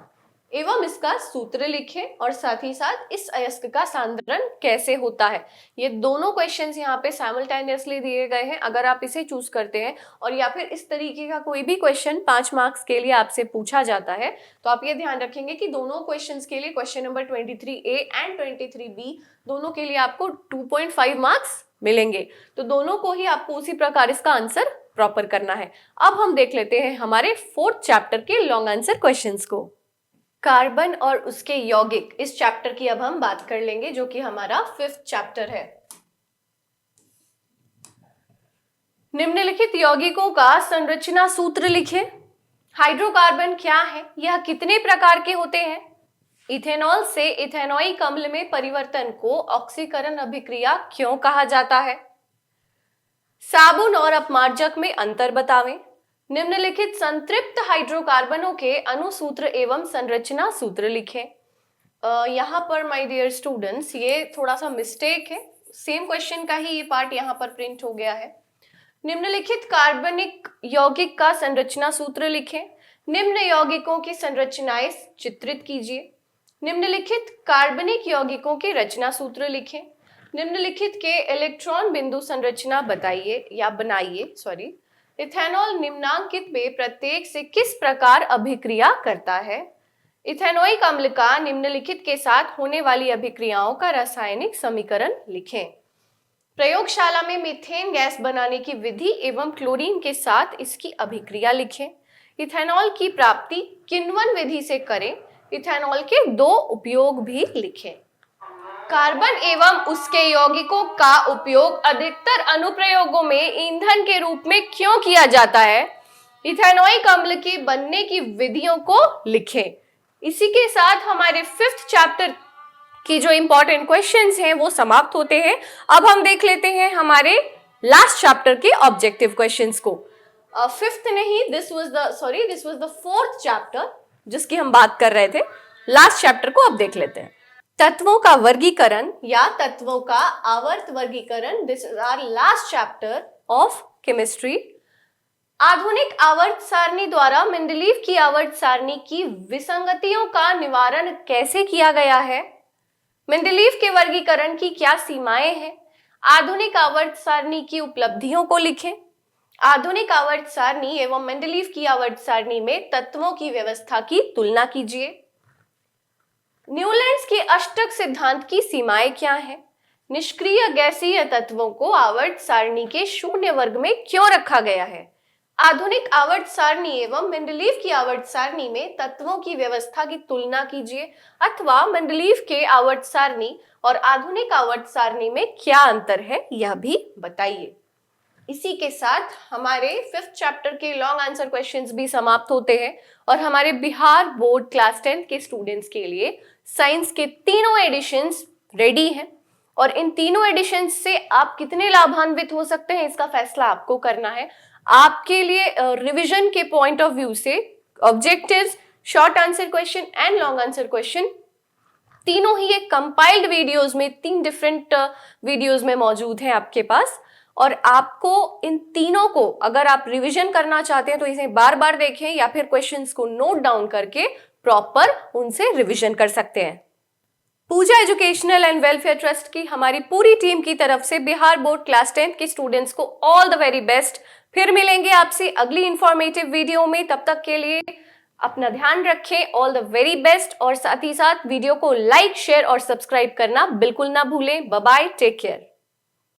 एवं इसका सूत्र लिखें और साथ ही साथ इस अयस्क का सांद्रण कैसे होता है। ये दोनों क्वेश्चंस यहाँ पे साइमल्टेनियसली दिए गए हैं। अगर आप इसे चूज करते हैं और या फिर इस तरीके का कोई भी क्वेश्चन 5 मार्क्स के लिए आपसे पूछा जाता है तो आप ये ध्यान रखेंगे कि दोनों क्वेश्चंस के लिए, question number 23A and 23B, दोनों के लिए आपको 2.5 मार्क्स मिलेंगे। तो दोनों को ही आपको उसी प्रकार इसका आंसर प्रॉपर करना है। अब हम देख लेते हैं हमारे 4th चैप्टर के लॉन्ग आंसर क्वेश्चंस को। कार्बन और उसके यौगिक, इस चैप्टर की अब हम बात कर लेंगे जो कि हमारा 5th चैप्टर है। निम्नलिखित यौगिकों का संरचना सूत्र लिखें। हाइड्रोकार्बन क्या है? यह कितने प्रकार के होते हैं? इथेनॉल से इथेनॉइक अम्ल में परिवर्तन को ऑक्सीकरण अभिक्रिया क्यों कहा जाता है? साबुन और अपमार्जक में अंतर बतावें। निम्नलिखित संतृप्त हाइड्रोकार्बनों के अणुसूत्र एवं संरचना सूत्र लिखें। यहाँ पर माय डियर स्टूडेंट्स ये थोड़ा सा मिस्टेक है, सेम क्वेश्चन का ही ये पार्ट यहाँ पर प्रिंट हो गया है। निम्नलिखित कार्बनिक यौगिक का संरचना सूत्र लिखें। निम्न यौगिकों की संरचनाएं चित्रित कीजिए। निम्नलिखित कार्बनिक यौगिकों के रचना सूत्र लिखें। निम्नलिखित के इलेक्ट्रॉन बिंदु संरचना बताइए या बनाइए। इथेनॉल निम्नांकित में प्रत्येक से किस प्रकार अभिक्रिया करता है? इथेनोइक अम्ल का निम्नलिखित के साथ होने वाली अभिक्रियाओं का रासायनिक समीकरण लिखें। प्रयोगशाला में मीथेन गैस बनाने की विधि एवं क्लोरीन के साथ इसकी अभिक्रिया लिखें। इथेनॉल की प्राप्ति किण्वन विधि से करें। इथेनॉल के 2 उपयोग भी लिखें। कार्बन एवं उसके यौगिकों का उपयोग अधिकतर अनुप्रयोगों में ईंधन के रूप में क्यों किया जाता है? इथेनोइक अम्ल के बनने की विधियों को लिखें। इसी के साथ हमारे 5th चैप्टर की जो इंपॉर्टेंट क्वेश्चंस हैं वो समाप्त होते हैं। अब हम देख लेते हैं हमारे लास्ट चैप्टर के ऑब्जेक्टिव क्वेश्चंस को। 5th नहीं, this was the 4th chapter जिसकी हम बात कर रहे थे। लास्ट चैप्टर को अब देख लेते हैं। तत्वों का वर्गीकरण या तत्वों का आवर्त वर्गीकरण, this is our last chapter of chemistry. आधुनिक आवर्त सारणी द्वारा मेंडलीव की आवर्त सारणी की विसंगतियों का निवारण कैसे किया गया है? मेंडलीव के वर्गीकरण की क्या सीमाएं हैं? आधुनिक आवर्त सारणी की उपलब्धियों को लिखें। आधुनिक आवर्त सारणी एवं मेंडलीव की आवर्त सारणी में तत्वों की व्यवस्था की तुलना कीजिए। न्यूलैंड्स के अष्टक सिद्धांत की सीमाएं क्या हैं? निष्क्रिय गैसीय तत्वों को आवर्त सारणी के शून्य वर्ग में क्यों रखा गया है? आधुनिक आवर्त सारणी एवं मेंडलीव की आवर्त सारणी में तत्वों की व्यवस्था की तुलना कीजिए, अथवा मेंडलीव के आवर्त सारणी और आधुनिक आवर्त सारणी में क्या अंतर है यह भी बताइए। इसी के साथ हमारे 5th चैप्टर के लॉन्ग आंसर क्वेश्चंस भी समाप्त होते हैं और हमारे बिहार बोर्ड क्लास 10th के स्टूडेंट्स के लिए साइंस के तीनों एडिशंस रेडी हैं और इन तीनों एडिशंस से आप कितने लाभान्वित हो सकते हैं इसका फैसला आपको करना है। आपके लिए रिवीजन के पॉइंट ऑफ व्यू से objectives, short answer question and long answer question तीनों ही एक कंपाइल्ड वीडियोस में, 3 डिफरेंट वीडियोस में मौजूद हैं आपके पास। और आपको इन तीनों को अगर आप रिवीजन करना चाहते हैं तो इसे बार बार देखें या फिर क्वेश्चंस को नोट डाउन करके प्रॉपर उनसे रिवीजन कर सकते हैं। पूजा एजुकेशनल एंड वेलफेयर ट्रस्ट की हमारी पूरी टीम की तरफ से बिहार बोर्ड क्लास 10th के स्टूडेंट्स को ऑल द वेरी बेस्ट। फिर मिलेंगे आपसे अगली इंफॉर्मेटिव वीडियो में, तब तक के लिए अपना ध्यान रखें, ऑल द वेरी बेस्ट। और साथ ही साथ वीडियो को लाइक, शेयर और सब्सक्राइब करना बिल्कुल ना भूलें। Bye bye, take care.